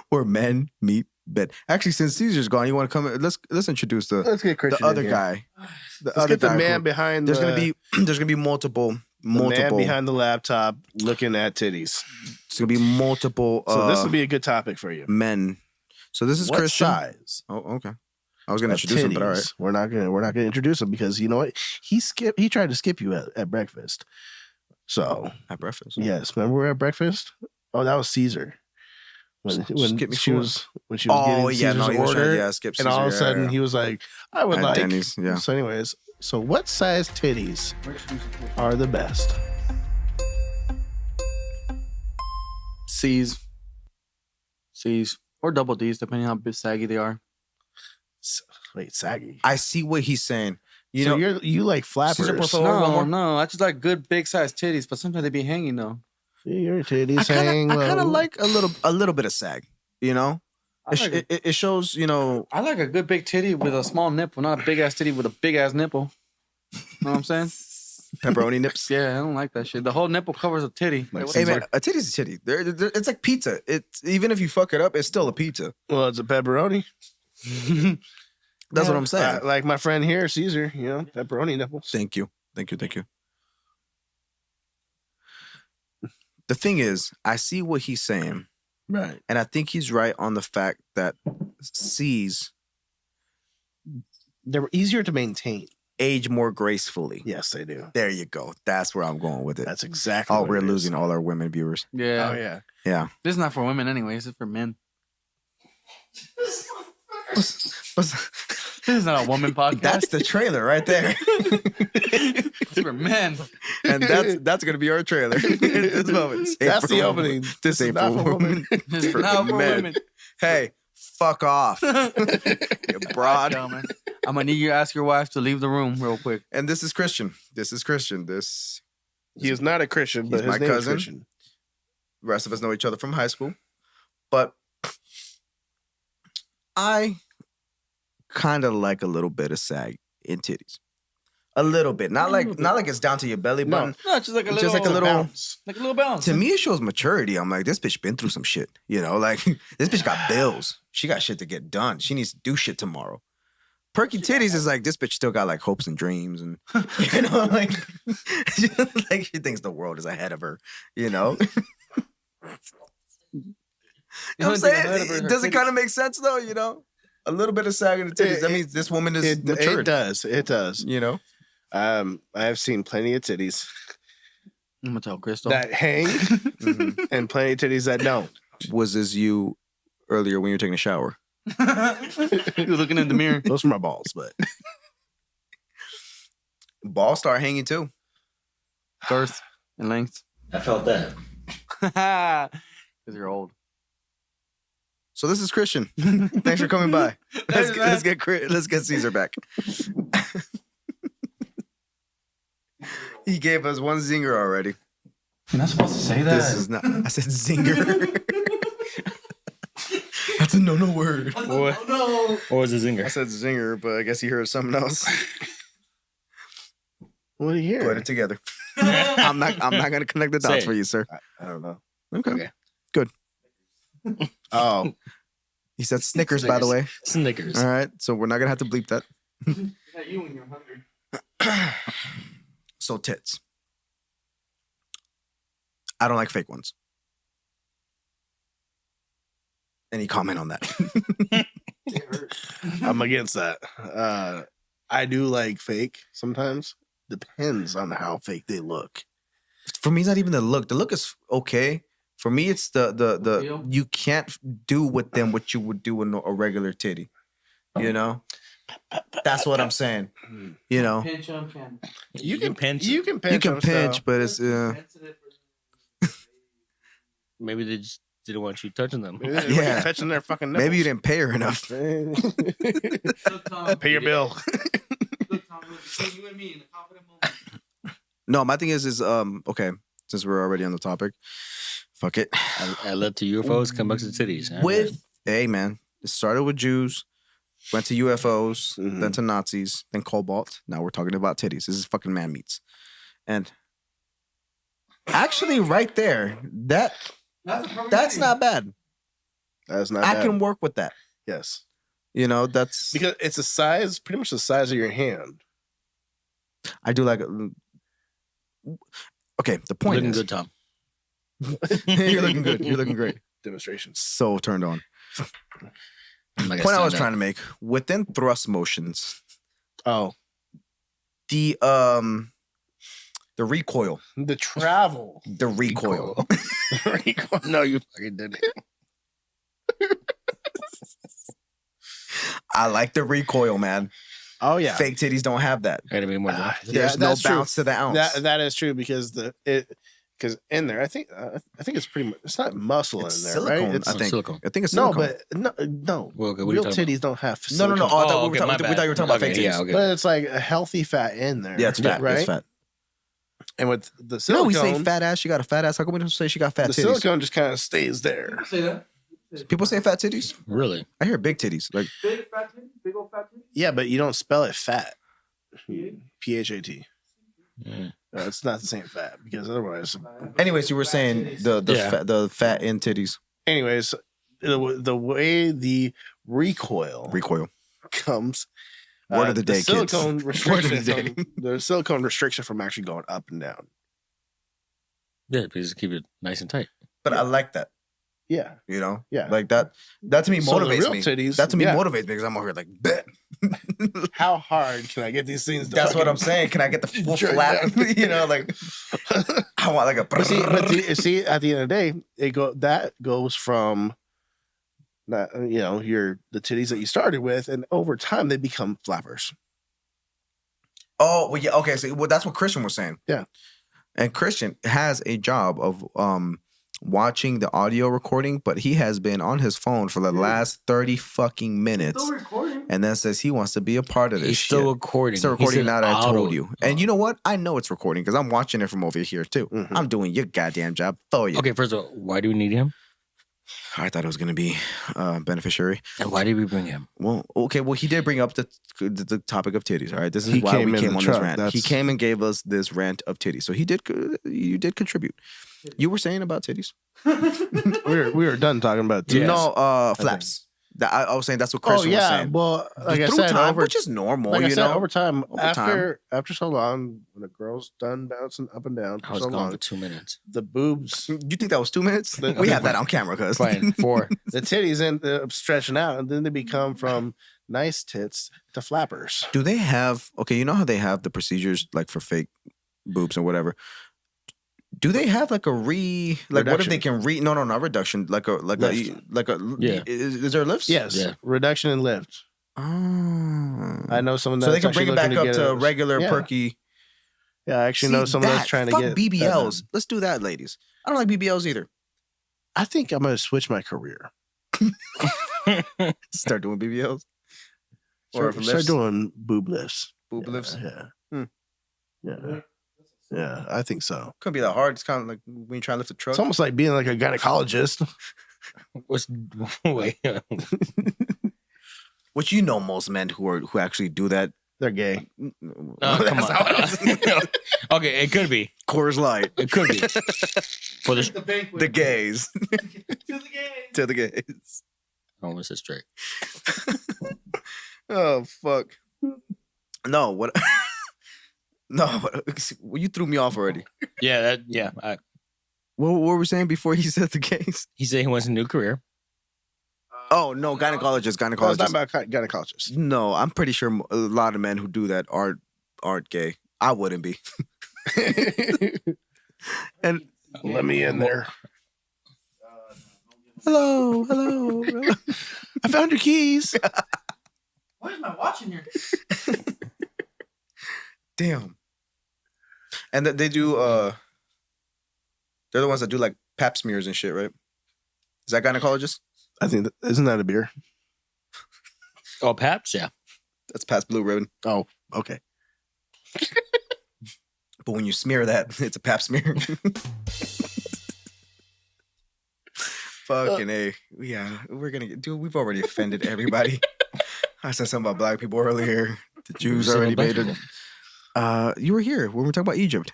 Where men meet men. Actually, since Caesar's gone, you want to come? Let's introduce Let's get Christian. the other in here. guy. The Let's other get the guy man who- behind. There's the, gonna be multiple. the man behind the laptop looking at titties. It's gonna be multiple. So this would be a good topic for you. men. So this is What Christian. size? Oh, okay. I was gonna of introduce him, but all right. titties? We're not gonna introduce him because you know what? He tried to skip you at breakfast. So At breakfast. yes, remember we were at breakfast? Oh, that was Caesar. When Skip me she for was Oh getting yeah, Caesar's no, he was order, trying, yeah, skip and all of a Caesar, sudden yeah. he was like, "I would At like." Denny's, yeah. So, anyways, so what size titties are the best? C's. Or double D's, depending on how big saggy they are. Wait, saggy. I see what he's saying. You So know, you like flappers? Caesar, por favor. one more. No, I just like good big size titties, but sometimes they be hanging though. Your titties I hang kind low. of like a little bit of sag. You know, it shows. You know, I like a good big titty with a small nipple, not a big ass titty with a big ass nipple. Know what I'm saying? pepperoni nips. Yeah, I don't like that shit. The whole nipple covers a titty. Like Like, Hey man, a titty's a titty. It's like pizza. It's even if you fuck it up, it's still a pizza. Well, it's a pepperoni. That's what I'm saying. Like my friend here, Caesar. You know, pepperoni nipples. Thank you. The thing is, I see what he's saying, Right. and I think he's right on the fact that C's They're easier to maintain. age more gracefully. Yes, they do. There you go. That's where I'm going with it. That's exactly. Oh, what we're it is. losing all our women viewers. yeah. Oh yeah. Yeah. This is not for women anyway. This is for men. This is not a woman podcast. That's the trailer right there. It's for men. And that's gonna be our trailer. This moment. This ain't That's for the women. opening. This ain't not for women. This is for not for men. women. Hey, fuck off. You broad. Gentlemen, I'm gonna need you to ask your wife to leave the room real quick. And this is Christian. He is not a Christian, but He's his my name is cousin. Christian. The rest of us know each other from high school. But I kind of like a little bit of sag in titties. A little bit. Not like it's down to your belly No. button. No, just like a Just little, like a little- Bounce. like a little bounce. To me, it shows maturity. I'm like, this bitch been through some shit. You know, like this bitch got bills. She got shit to get done. She needs to do shit tomorrow. Perky titties is like this bitch still got like hopes and dreams and you know like like she thinks the world is ahead of her. You know. You know what I'm saying? Does it kind of make sense though? You know, a little bit of sag in the titties. That means this woman is It matured. does. It does. You know. I have seen plenty of titties I'm gonna tell Crystal. that hang Mhm. and plenty of titties that don't. Was this you earlier when you were taking a shower? You're looking in the mirror. Those are my balls, but Balls start hanging too. Girth and length. I felt that. Because you're old. So this is Christian. Thanks for coming by. Let's get Caesar back. He gave us one zinger already. You're not supposed to say that. This is not. I said zinger. That's a no word. What? No. What was the zinger? I said zinger, but I guess you heard something else. What do you hear? Put it together. I'm not gonna connect the Say dots it. for you, sir. I don't know. Okay. Okay. Good. Oh, He said Snickers, by the way. Snickers. All right. So we're not gonna have to bleep that. Yeah, you when you're hungry. So tits. I don't like fake ones. Any comment on that? They hurt. I'm against that. I do like fake sometimes. Depends on how fake they look. For me, it's not even the look. The look is okay. For me, it's the Feel? you can't do with them what you would do in a regular titty. You know? That's what I'm saying. You know? Pinch them, can. You can pinch. You can pinch. You can them pinch, still. but it's Sensitive. Maybe they just didn't want you touching them. Yeah. Yeah. Touching their fucking nipples. maybe you didn't pay her enough. Look, Tom. Pay your bill. Look, Tom. Look, between you and me in a confident moment. No, my thing is okay. Since we're already on the topic, fuck it. I led to UFOs, come back to titties. Hey man, it started with Jews, went to UFOs, Mhm. then to Nazis, then cobalt. Now we're talking about titties. This is fucking man meats, and actually, right there, that's not bad. That's not I bad. can work with that. Yes. You know, that's Because it's a size, pretty much the size of your hand. I do like. Okay, the point Looking is, good, Tom. you're looking good. You're looking great. Demonstrations. So turned on. Like Point I was trying to make within thrust motions, Oh, the recoil, the travel. the recoil. No, you fucking didn't. I like the recoil, man. Oh yeah. Fake titties don't have that. I gotta be more. There's no that's true. bounce to the ounce. That is true because because in there, I think it's pretty much it's not muscle It's in there, silicone, right? It's, I think. silicone. I think it's no, silicone. but no. Well, okay, what are you Real talking titties don't have No, no, no. silicone. I thought okay, we my thought bad. you were talking about fake Okay, titties. yeah, okay. But it's like a healthy fat in there. Yeah, it's fat. right? It's fat. And with the No, silicone, we say fat ass. She got a fat ass. How come we don't say she got fat the titties? silicone just kind of stays there. Say that. People say fat titties. Really? I hear big titties. Like Big fat titty? Big old fat titty? Yeah, but you don't spell it fat. PHAT. Yeah. It's not the same fat because otherwise. anyways, you were saying Yeah. the fat in titties Anyways, the way the recoil comes. Word of the day, kids. silicone Word of restriction the day. the silicone restriction from actually going up and down. Yeah, please keep it nice and tight. But I like that. Yeah, You know, yeah. like that. That to me So the motivates real me. titties, That to me yeah. motivates me because I'm over here like, bet. How hard can I get these things? To That's what fucking- I'm saying. Can I get the full Sure, flat? yeah. You know, like I want like a. But see, at the end of the day, that goes from that the titties that you started with, and over time they become flappers. Oh well, yeah. Okay, so that's what Christian was saying. Yeah. And Christian has a job of watching the audio recording, but he has been on his phone for the last 30 fucking minutes, Still recording. and then says he wants to be a part of this He's shit. still recording. Still recording He's now in that I told auto. you. And you know what? I know it's recording because I'm watching it from over here too. Mhm. I'm doing your goddamn job for you. Okay, first of all, why do we need him? I thought it was going to be beneficiary. And why did we bring him? Well, okay. Well, he did bring up the topic of titties. All right. This is He why came we in came the on truck, this rant. He that's- came and gave us this rant of titties. So you did contribute. You were saying about titties? we were done talking about Yes. No, flaps. I was saying that's what Christian was saying. Well, like I Through said, time, over which is normal, like I you said, know. over time, Over time. after so long, when a girl's done bouncing up and down I for was so gone long, for 2 minutes. the boobs, You think that was 2 minutes? The- We have that on camera, cuz. Fine, 4. the titties end up stretching out, and then they become from nice tits to flappers. Do they have? Okay, you know how they have the procedures like for fake boobs and whatever. Do they have like a what if they Reduction. can no not reduction like a Yeah. is there lifts? Yes, Yeah. reduction and lift. Oh. I know someone So they that's can bring it actually back looking up to get regular yeah. perky. Yeah, I actually know See, someone that's trying to fuck get BBLs. Let's do that, ladies. I don't like BBLs either. I think I'm gonna switch my career. Start doing BBLs. Or Start lifts. doing boob lifts. Boob lifts. Yeah. Hmm. Yeah. Yeah, I think so. Couldn't be that hard. It's kind of like when you try to lift a truck. It's almost like being like a gynecologist. Wait. Which most men who actually do that. They're gay. Come That's on. how it is. Okay, it could be. Coors Light. It could be. For the The banquet. The gays. To the game. To the gays. oh, this is straight. Oh fuck. No, what? No, you threw me off already. Yeah, What were we saying before he said the gays? he said he wants a new career. Oh no, gynecologist, It's not gynecologist. about gynecologists. No, I'm pretty sure a lot of men who do that aren't gay. I wouldn't be. And Let me in there. hello. I found your keys. Why is my watch in here? Damn. And they do. They're the ones that do like pap smears and shit, right? Is that gynecologist? I think isn't that a beer? Oh, Paps, yeah. That's past blue ribbon. Oh, okay. But when you smear that, it's a pap smear. Fucking A. Yeah, we're gonna get, dude, we've already offended everybody. I said something about black people earlier. The Jews You said already black made it. You were here when we were talking about Egypt.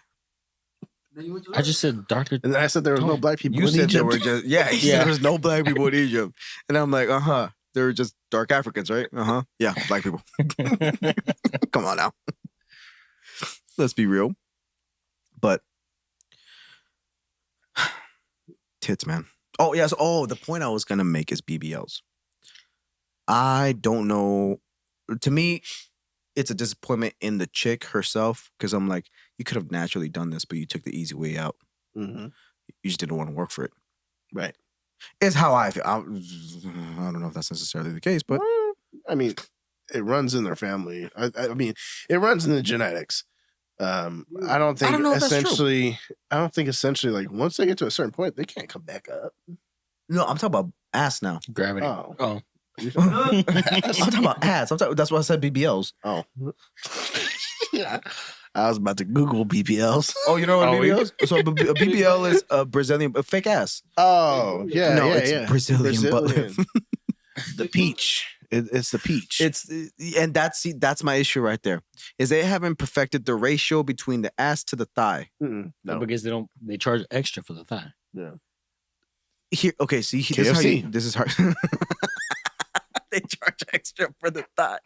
I just said darker. And I said there was no black people You in said Egypt. there were just yeah, you said Yeah. there was no black people in Egypt. And I'm like, they were just dark Africans, right? Yeah, black people. Come on now. Let's be real. But tits, man. Oh, yes. Oh, the point I was gonna make is BBLs. I don't know. To me, it's a disappointment in the chick herself because I'm like, you could have naturally done this, but you took the easy way out. Mhm. You just didn't want to work for it. Right. It's how I feel. I don't know if that's necessarily the case, but Well, I mean, it runs in their family. I mean, it runs in the genetics. I don't think know if that's true. essentially. I don't think essentially like once they get to a certain point, they can't come back up. no, I'm talking about ass now. Gravity. Oh. Oh. I'm talking about ass. That's why I said BBLs. Oh. Yeah. I was about to Google BBLs. Oh, you know what Oh, BBLs? So a BBL is a Brazilian, a fake ass. Oh, yeah. No, yeah, it's yeah. Brazilian butt lip. The peach. It's the peach. And that's my issue right there. Is they haven't perfected the ratio between the ass to the thigh. Mm-mm, no. Because they charge extra for the thigh. Yeah. Here, okay, see, this is how KFC. this is hard. They charge extra for the thigh.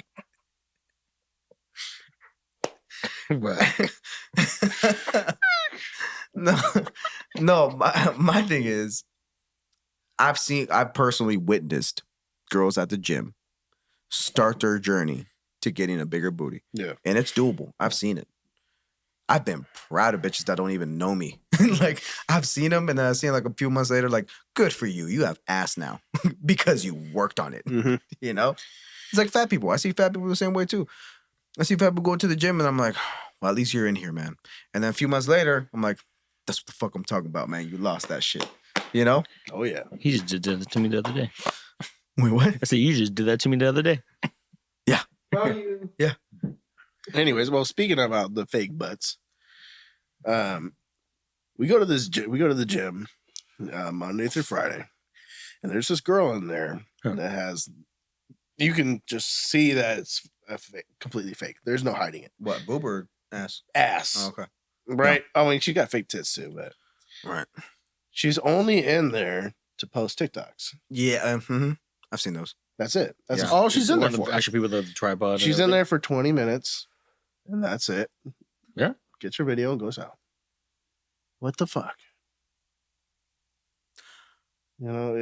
No. My thing is, I've personally witnessed girls at the gym start their journey to getting a bigger booty. Yeah. And it's doable. I've seen it. I've been proud of bitches that don't even know me. Like, I've seen them and then I've seen like a few months later, like, good for you. You have ass now because you worked on it. Mm-hmm. You know? It's like fat people. I see fat people the same way too. I see fat people go to the gym and I'm like, well, at least you're in here, man. And then a few months later, I'm like, that's what the fuck I'm talking about, man. You lost that shit. You know? Oh, yeah. He just did that to me the other day. Wait, what? I said, you just did that to me the other day. Yeah. Anyways, well, speaking about the fake butts, we go to the gym Monday through Friday, and there's this girl in there that has. You can just see that it's completely fake. There's no hiding it. What, boob or ass? Ass, Oh, okay. right? I mean, she got fake tits too, but Right. she's only in there to post TikToks. Yeah. I've seen those. That's it. That's Yeah. all she's in there One of for. the actual people that have the tripod. and She's in everything. there for 20 minutes, and that's it. Yeah. Gets her video and goes out. What the fuck? You know,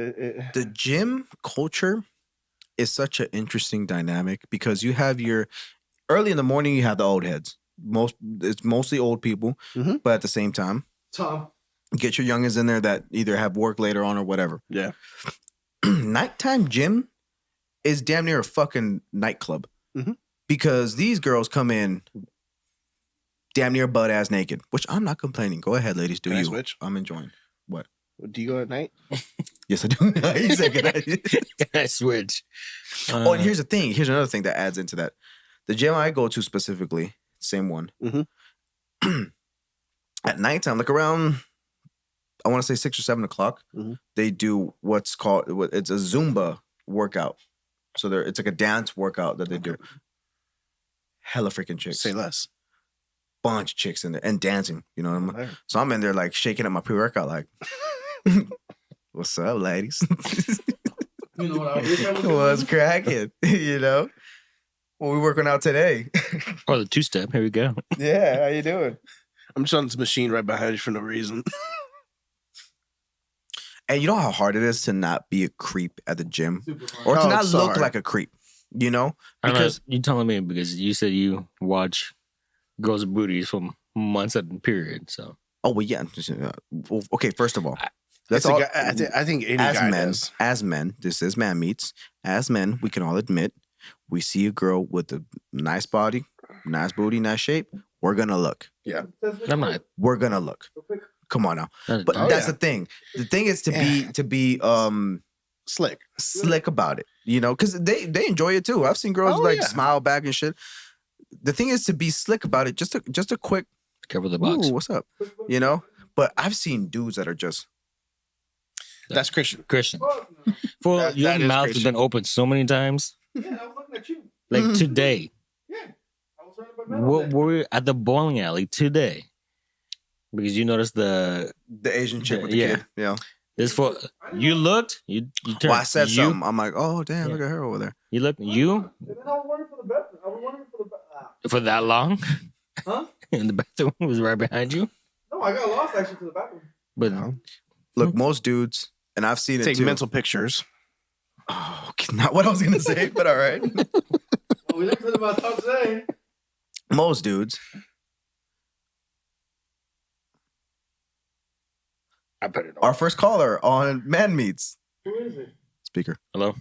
The gym culture is such an interesting dynamic because you have early in the morning, you have the old heads. It's mostly old people, Mhm. but at the same time, Tom. get your youngins in there that either have work later on or whatever. yeah. Nighttime gym is damn near a fucking nightclub Mhm. because these girls come in damn near butt ass naked, which I'm not complaining. Go ahead, ladies, do Can I you? switch? I'm enjoying. What? Do you go at night? Yes, I do. He said, "Good night." I switch. Oh, and here's the thing. Here's another thing that adds into that. The gym I go to specifically, same one. Mhm. At nighttime, like around I want to say 6 or 7 o'clock. Mhm. They do it's a Zumba workout. So it's like a dance workout that they do. Hella freaking chicks. Say less. Bunch of chicks in there and dancing. You know what I mean? There. So I'm in there like shaking up my pre-workout like, what's up, ladies? You know what I wish I was doing? What's cracking? You know? What we working out today? Or the 2-step. Here we go. Yeah, how you doing? I'm just on this machine right behind you for no reason. And you know how hard it is to not be a creep at the gym? Super hard. Or to Oh, not it's so look hard. like a creep, you know? Because Because you telling me because you said you watch girls' booties for months at a period. So oh well, yeah. Well, okay, first of all, That's that's all. I think any as guy men, does. as men, this is man meets. As men, we can all admit, we see a girl with a nice body, nice booty, nice shape. We're gonna look. I'm not. We're gonna look. Come on now. But Oh, that's yeah. the thing. The thing is to be Slick. slick about it, you know, because they enjoy it too. I've seen girls Oh, like yeah. smile back and shit. The thing is to be slick about it. Just a quick, Cover the box. ooh, what's up, you know. But I've seen dudes that are just That's Christian. Christian. For That your is mouth has Christian. been open so many times. Yeah, I was looking at you. Like today. Yeah. I was running my mouth all day. We're at the bowling alley today. Because you noticed the Asian chick with the Yeah. kid. Yeah. this for you looked you turned Well, I said you, something. I'm like, oh damn, Yeah. look at her over there. You looked you And then I was wondering for the bathroom. I was wondering for the bathroom. for that long. Huh? And the bathroom was right behind you. No, I got lost actually to the bathroom. But Look, most dudes, and I've seen it Take too. mental pictures. Oh, okay, not what I was gonna say, but all right. Well, we learned something about top today. Most dudes. I put it Our first caller on Man Meets. Who is it? Speaker. Hello. This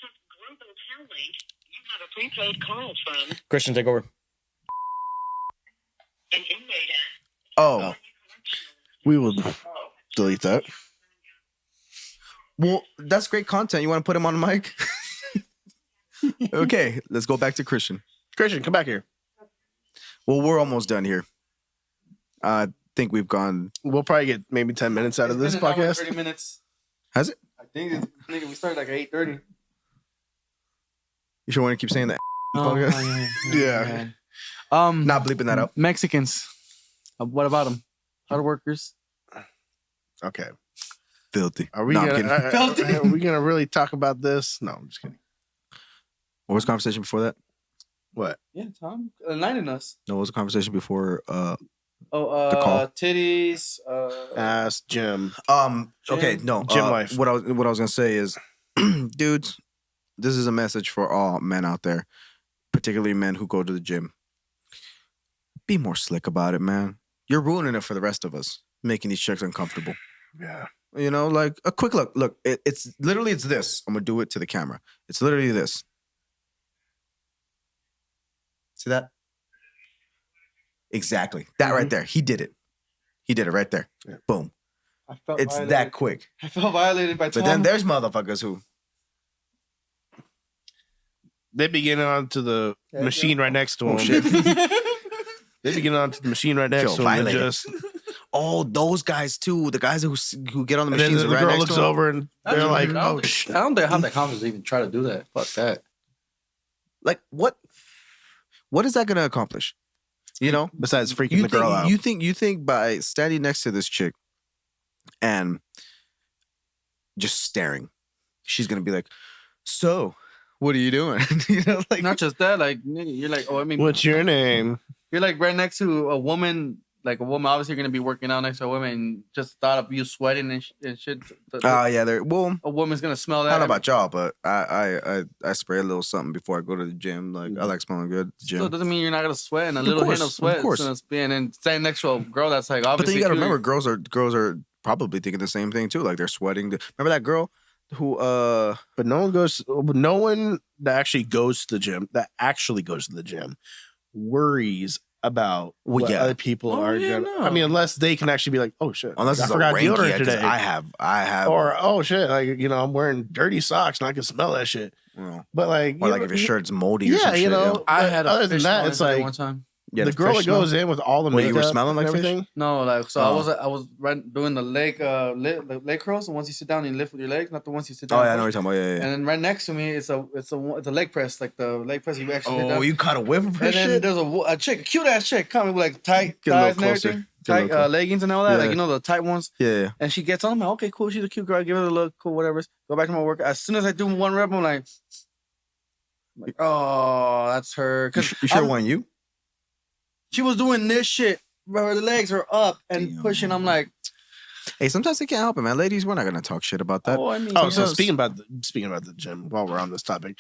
is Global Tellink. You have a prepaid call from Christian, take over. an inmate Oh, We will delete that. well, that's great content. You want to put him on the mic? Okay, let's go back to Christian. Christian, come back here. Well, we're almost done here. I think we've gone. We'll probably get maybe 10 minutes out of this It's been an hour and podcast. 30 minutes. Has it? I think it's, nigga, we started like at 8:30. You sure want to keep saying that? podcast? Yeah. Not bleeping that out. Mexicans. What about them? Hard workers. Okay. Filthy. Are we No, I'm gonna kidding. are we gonna really talk about this? No, I'm just kidding. What was the conversation before that? What? Yeah, Tom enlightening us. No, what was the conversation before? Oh, The call. titties. Ask Jim. Okay, no. Gym life. What I was gonna say is, dudes, this is a message for all men out there, particularly men who go to the gym. Be more slick about it, man. You're ruining it for the rest of us, making these chicks uncomfortable. Yeah. You know, like a quick look. Look, it's literally it's this. I'm gonna do it to the camera. It's literally this. See that? Exactly. That right there. He did it. He did it right there. Yeah. Boom. I felt It's violated. that quick. I felt violated by Tom. But then there's motherfuckers who They be getting onto the Yeah, machine right next to Oh, him. shit. They be getting onto the machine right next Feel to him and violated. just oh, those guys too. The guys who get on the and then machines the right girl next looks to 'em. over and That's they're like, weird. I don't oh think- shit. I don't think I have that confidence to even try to do that. Fuck that. Like what? What is that gonna accomplish? You know, Besides freaking you the girl out. you think by standing next to this chick and just staring, she's gonna be like, "So, what are you doing?" You know, like Not just that, like nigga, you're like, oh, I mean, What's your name? you're like right next to a woman. Like a woman, obviously, you're gonna be working out next to a woman. And just thought of you sweating and shit. yeah, they're well. A woman's gonna smell I that. don't know about y'all, but I spray a little something before I go to the gym. Like I like smelling good. At the Still gym. doesn't mean you're not gonna sweat, and a Of little course, hint of of sweat. course. And then standing next to a girl that's like obviously. But then you gotta cute. remember, girls are probably thinking the same thing too. Like they're sweating. Remember that girl who But no one that actually goes to the gym worries about Well, what yeah. other people Oh, are yeah, gonna. no. I mean, unless they can actually be like, oh shit, unless I it's a forgot rank deodorant yet, 'cause today. I have Or oh shit, like I'm wearing dirty socks and I can smell that shit. you know, But like, or you like know, if your shirt's moldy or yeah, some shit. you know, I but had a other than fish that, smell it's yesterday like one time. the girl fresh that goes in with all the Wait, you makeup were smelling and like fish? everything. No, like so Oh. I was right doing the leg curls. And once you sit down, you lift with your legs, not the ones you sit down. Oh yeah, I know what you're talking about. Yeah, And yeah. then right next to me, it's a leg press, like the leg press you actually. sit Oh, down. you caught a whiff of her And then shit. there's a chick, a cute ass chick, coming with like tight Get a little thighs and closer. everything, Get a little tight closer. leggings and all that, Yeah. like you know the tight ones. Yeah. And she gets on. I'm like, okay, cool. She's a cute girl. I give her a look, cool, whatever. Go back to my work. As soon as I do one rep, I'm like, oh, that's her. You, Because you sure it wasn't you? she was doing this shit where the legs are up and Damn. pushing. I'm like, Hey, sometimes they can't help it, man. Ladies, we're not gonna talk shit about that. oh, I mean, Oh, you so know, speaking about the gym, while we're on this topic,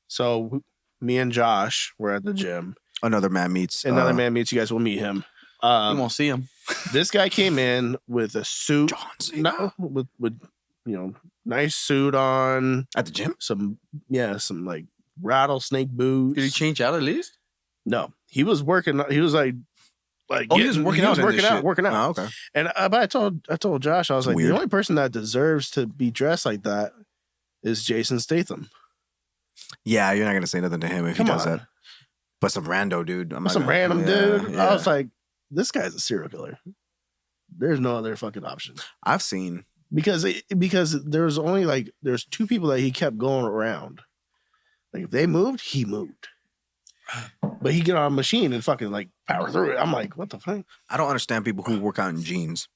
so me and Josh were at the gym. Another man meets Another man meets you guys. Will meet him. you won't see him. This guy came in with a suit. John Cena. No, with nice suit on. At the gym. Some like rattlesnake boots. Did he change out at least? No, he was working. He was like Oh, he was working out. in this shit. working out. Oh, okay. And but I told Josh, I was It's like, weird. the only person that deserves to be dressed like that is Jason Statham. Yeah, you're not gonna say nothing to him if Come he does on. that. But some rando dude. I'm not Some gonna- random yeah, dude. yeah. I was like, this guy's a serial killer. There's no other fucking option I've seen. because there's only there's two people that he kept going around. Like if they moved, he moved. But he get on a machine and fucking like power through it. I'm like, what the fuck? I don't understand people who work out in jeans.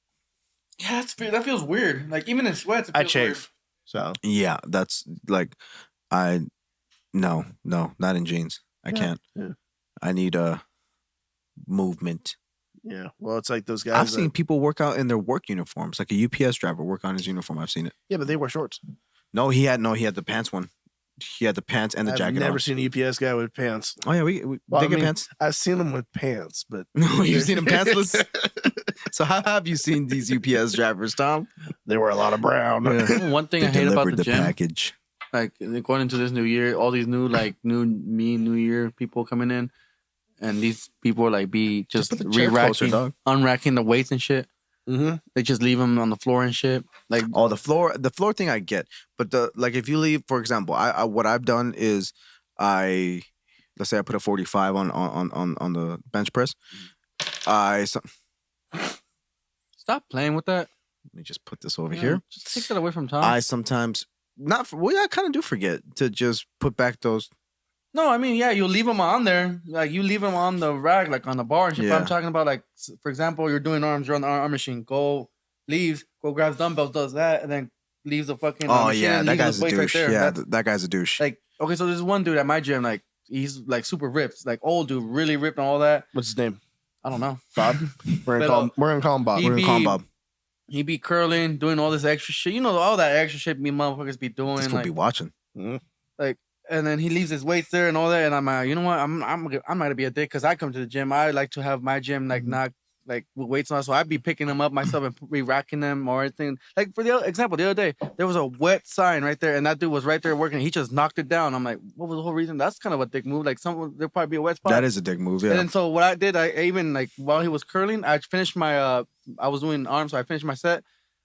Yeah, that feels weird. Like even in sweats, it I feels chafe. So Yeah, that's like, no, not in jeans. I can't. yeah. I need a movement. yeah. Well, it's like those guys. I've seen people work out in their work uniforms, like a UPS driver work on his uniform. I've seen it. yeah, but they wear shorts. No, he had the pants one. He had the pants and the I've jacket. never on. seen an UPS guy with pants. Oh yeah, we Well, they I get mean, pants. I've seen them with pants, but You've seen them pantsless. So how have you seen these UPS drivers, Tom? they wear a lot of brown. weird. One thing They I hate about delivered the gym, package. like going into this new year, all these new New Year people coming in, and these people are like just put the chair closer, re-racking, dog. unracking the weights and shit. Mm-hmm. They just leave them on the floor and shit. Like, Oh, the floor thing I get, but if you leave, for example, I what I've done is let's say I put a 45 on the bench press. Let stop playing with that. me just put this over Yeah, here. just take that away from Tom. I sometimes I kind of do forget to just put back those. No, I mean, yeah, you leave them on there. Like, you leave them on the rack, like on the bar and shit. But Yeah. I'm talking about, like, for example, you're doing arms, you're on the arm machine. Go grabs dumbbells, does that, and then leaves the fucking Oh machine yeah, and that leaves guy's his a weights right douche. there. Yeah, That's, that guy's a douche. like, okay, so there's one dude at my gym, like, he's, like, super ripped. Like, old dude, really ripped and all that. What's his name? I don't know. Bob. We're gonna call him Bob. he We're gonna call him be- Bob. He be curling, doing all this extra shit. You know, all that extra shit me motherfuckers be doing. This could Like, be watching. and then he leaves his weights there and all that. And I'm like, you know what? I'm not gonna be a dick because I come to the gym. I like to have my gym like not like with weights on. So I'd be picking them up myself and re-racking them or anything. Like for the example, the other day there was a wet sign right there, and that dude was right there working. He just knocked it down. I'm like, what was the whole reason? That's kind of a dick move. Like there'll probably be a wet spot. That is a dick move. And Yeah. then so what I did, I even like while he was curling, I finished my I was doing arms, so I finished my set.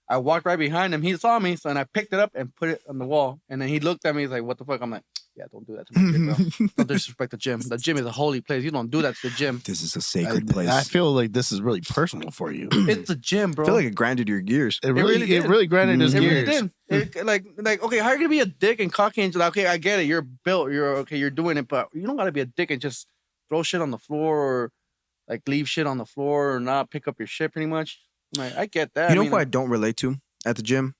I walked right behind him. He saw me, so and I picked it up and put it on the wall. And then he looked at me. He's like, "What the fuck?" I'm like, "Yeah, don't do that to me, bro. Don't disrespect the gym. The gym is a holy place. You don't do that to the gym. This is a sacred place. I feel like this is really personal for you. It's the gym, bro. I feel like it grinded your gears. It really it did. really grinded his it gears. really did. Like, okay, how are you gonna be a dick and cocky and like, okay, I get it. You're built. You're okay. You're doing it, but you don't gotta be a dick and just throw shit on the floor or like leave shit on the floor or not pick up your shit. Pretty much. I'm like, I get that. You know I mean, who I don't relate to at the gym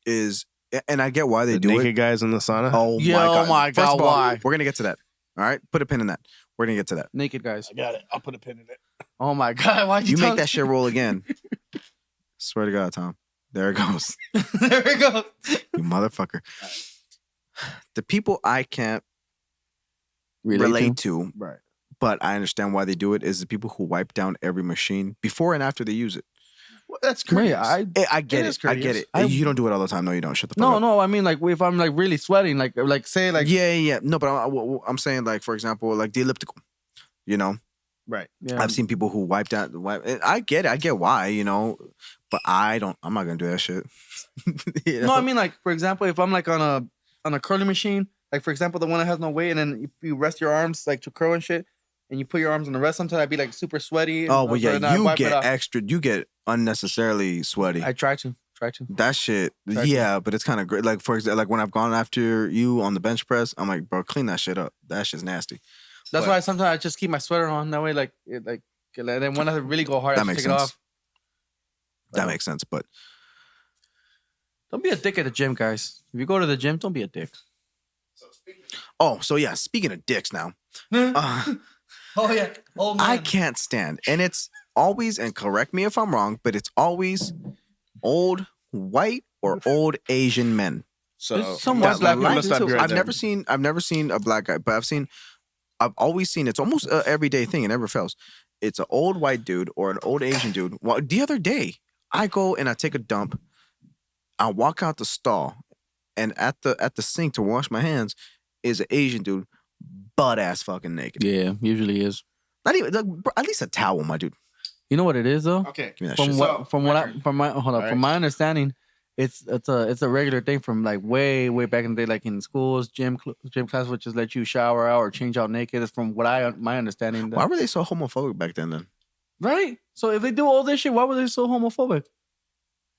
is, and I get why they The do naked it. guys in the sauna. Oh Yeah, my oh god! my First God, of all, why? We're gonna get to that. All right, put a pin in that. We're gonna get to that. naked guys. I got it. I'll put a pin in it. Oh my god, why'd you You make tell- that shit roll again. Swear to God, Tom. There it goes. There we go. You motherfucker. The people I can't relate to, Right. but I understand why they do it, is the people who wipe down every machine before and after they use it. Well, that's Wait, crazy. I get It it. is I get courteous. it. You don't do it all the time. No, you don't. Shut the fuck No, up. no. I mean, like, if I'm like really sweating, like say, like, Yeah. No, but I'm saying, like, for example, like the elliptical. You know, Right. yeah. I've seen people who wipe down. And I get it. I get why. You know, but I'm not gonna do that shit. You No, know? I mean, like, for example, if I'm like on a curling machine, like for example, the one that has no weight, and then if you rest your arms like to curl and shit, and you put your arms on the rest. Sometimes I'd be like super sweaty. Oh, well, yeah, and I you wipe it get off. extra. You get unnecessarily sweaty. I try to. That shit, yeah, but it's kind of great. Like for example, like when I've gone after you on the bench press, I'm like, bro, clean that shit up. That shit's nasty. That's But- why sometimes I just keep my sweater on. That way, like then when I really go hard, I That just makes take it sense. off. That makes sense. But Don't be a dick at the gym, guys. If you go to the gym, don't be a dick. so yeah, speaking of dicks now, Oh yeah. Oh I can't stand, and it's always, and correct me if I'm wrong, but it's always old white or old Asian men. So There's some That white black like people must not to- be right I've there. never seen a black guy, but I've always seen, it's almost an everyday thing. It never fails. It's an old white dude or an old Asian dude. Well, the other day, I go and I take a dump. I walk out the stall, and at the sink to wash my hands is an Asian dude, butt ass fucking naked. Yeah, usually is. Not even like, bro, at least a towel, my dude. You know what it is though? okay. Give me that From shit. what from my understanding, it's a regular thing from like way back in the day, like in schools, gym class, which is let you shower out or change out naked. It's from what my understanding. Why were they so homophobic back then? Right. So if they do all this shit, why were they so homophobic?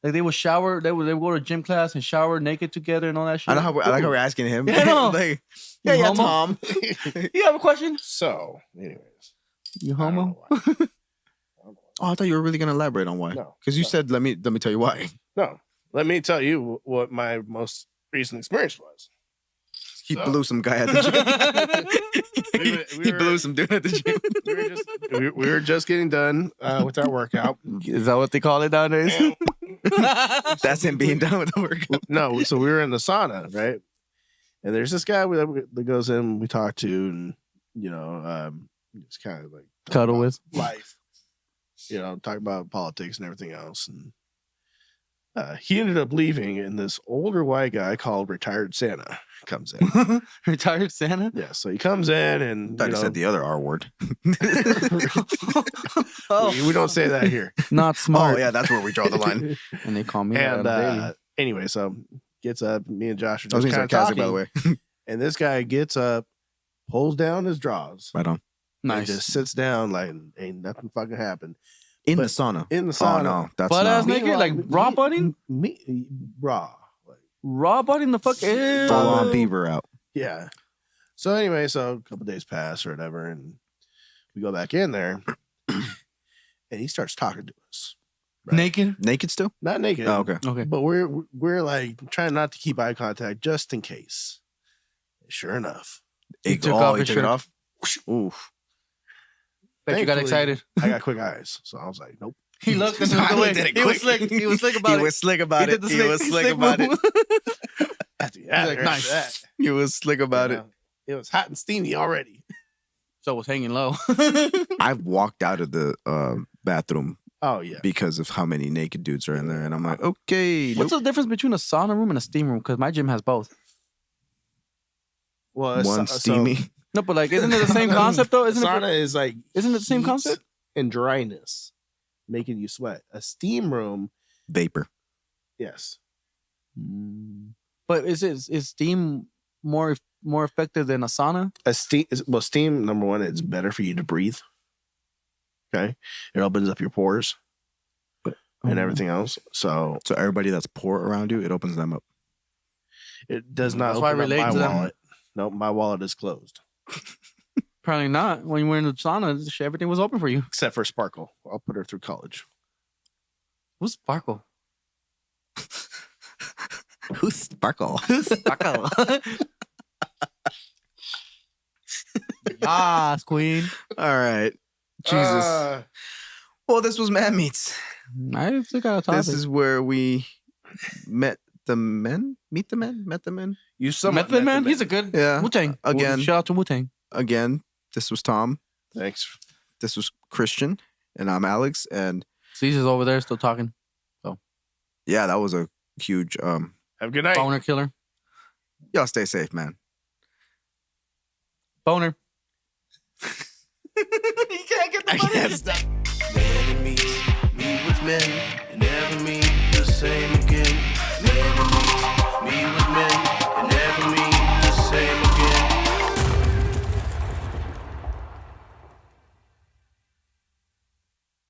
Like they would shower, they would go to gym class and shower naked together and all that shit. I know how I like how we're asking him. Yeah, I know. Like, You yeah, homo? Tom. You have a question? So, anyways, You I don't homo? know why. Oh, I thought you were really gonna elaborate on why. No, Because you no. said let me tell you why. No, let me tell you what my most recent experience was. He So- blew some guy at the gym. We He were- blew some dude at the gym. We were just getting done with our workout. Is that what they call it nowadays? And- That's him being done with the workout. no, so we were in the sauna, right? And there's this guy that goes in, we talk to, and it's kind of like talk Cuddle about with. life, talk about politics and everything else. And he ended up leaving, and this older white guy called Retired Santa comes in. Retired Santa? Yeah, so he comes in, and I thought he said the other R word. we don't say that here. Not smart. Oh yeah, that's where we draw the line. And they call me And that. anyway, so gets up. Me and Josh are I was just being kind of sarcastic, talking. by the way. And this guy gets up, pulls down his drawers, Right on. and just sits down like ain't nothing fucking happened In But the sauna. in the Oh sauna. no, that's Butt ass not naked, like raw butting? Me, raw. Like, Raw butting the fuck. Ew. full on beaver out. yeah. So anyway, so a couple days pass or whatever, and we go back in there, and he starts talking to us. Right. Naked? Naked still? Not naked. Oh, okay. Okay. But we're like trying not to keep eye contact just in case. Sure enough, He took off he his took it shirt. off. Oof. Bet you got Thankfully, excited. I got quick eyes, so I was like, nope. He looked and I looked away. did it He was quick. slick. He was slick about He it. was slick about He it. did the He was slick slick about it. move. After He's like, after nice. that, He was slick about it. It was hot and steamy already. So it was hanging low. I've walked out of the bathroom Oh yeah. because of how many naked dudes are in there, and I'm like, okay. What's the difference between a sauna room and a steam room? Because my gym has both. Well, it's- one so- steamy? No, but like, isn't it the same concept though? Isn't sauna it? is like Isn't it the same heat concept? and dryness, making you sweat. A steam room, Vapor. yes. But is steam more effective than a sauna? Steam number one, it's better for you to breathe. Okay, it opens up your pores and everything else. So So everybody that's poor around you, it opens them up. it does not That's why I open up relate my to them. wallet. No, my wallet is closed Probably not. When you were in the sauna, everything was open for you. except for Sparkle. I'll put her through college. Who's Sparkle? Who's Sparkle? Sparkle. Yes, queen. All right. Jesus. Well, this was Man Meets. I still got a topic. This is where we met the men. Meet the men. Met the men. You somewhat Method met Man. the He's a good Yeah. Wu Tang. Again. Shout out to Wu Tang. Again, this was Tom. Thanks. This was Christian, and I'm Alex. And Caesar's over there still talking. yeah, that was a huge. Have a good night. Boner killer. Y'all stay safe, man. Boner. You can't get the money. The enemies meet with men and never meet the same again. Men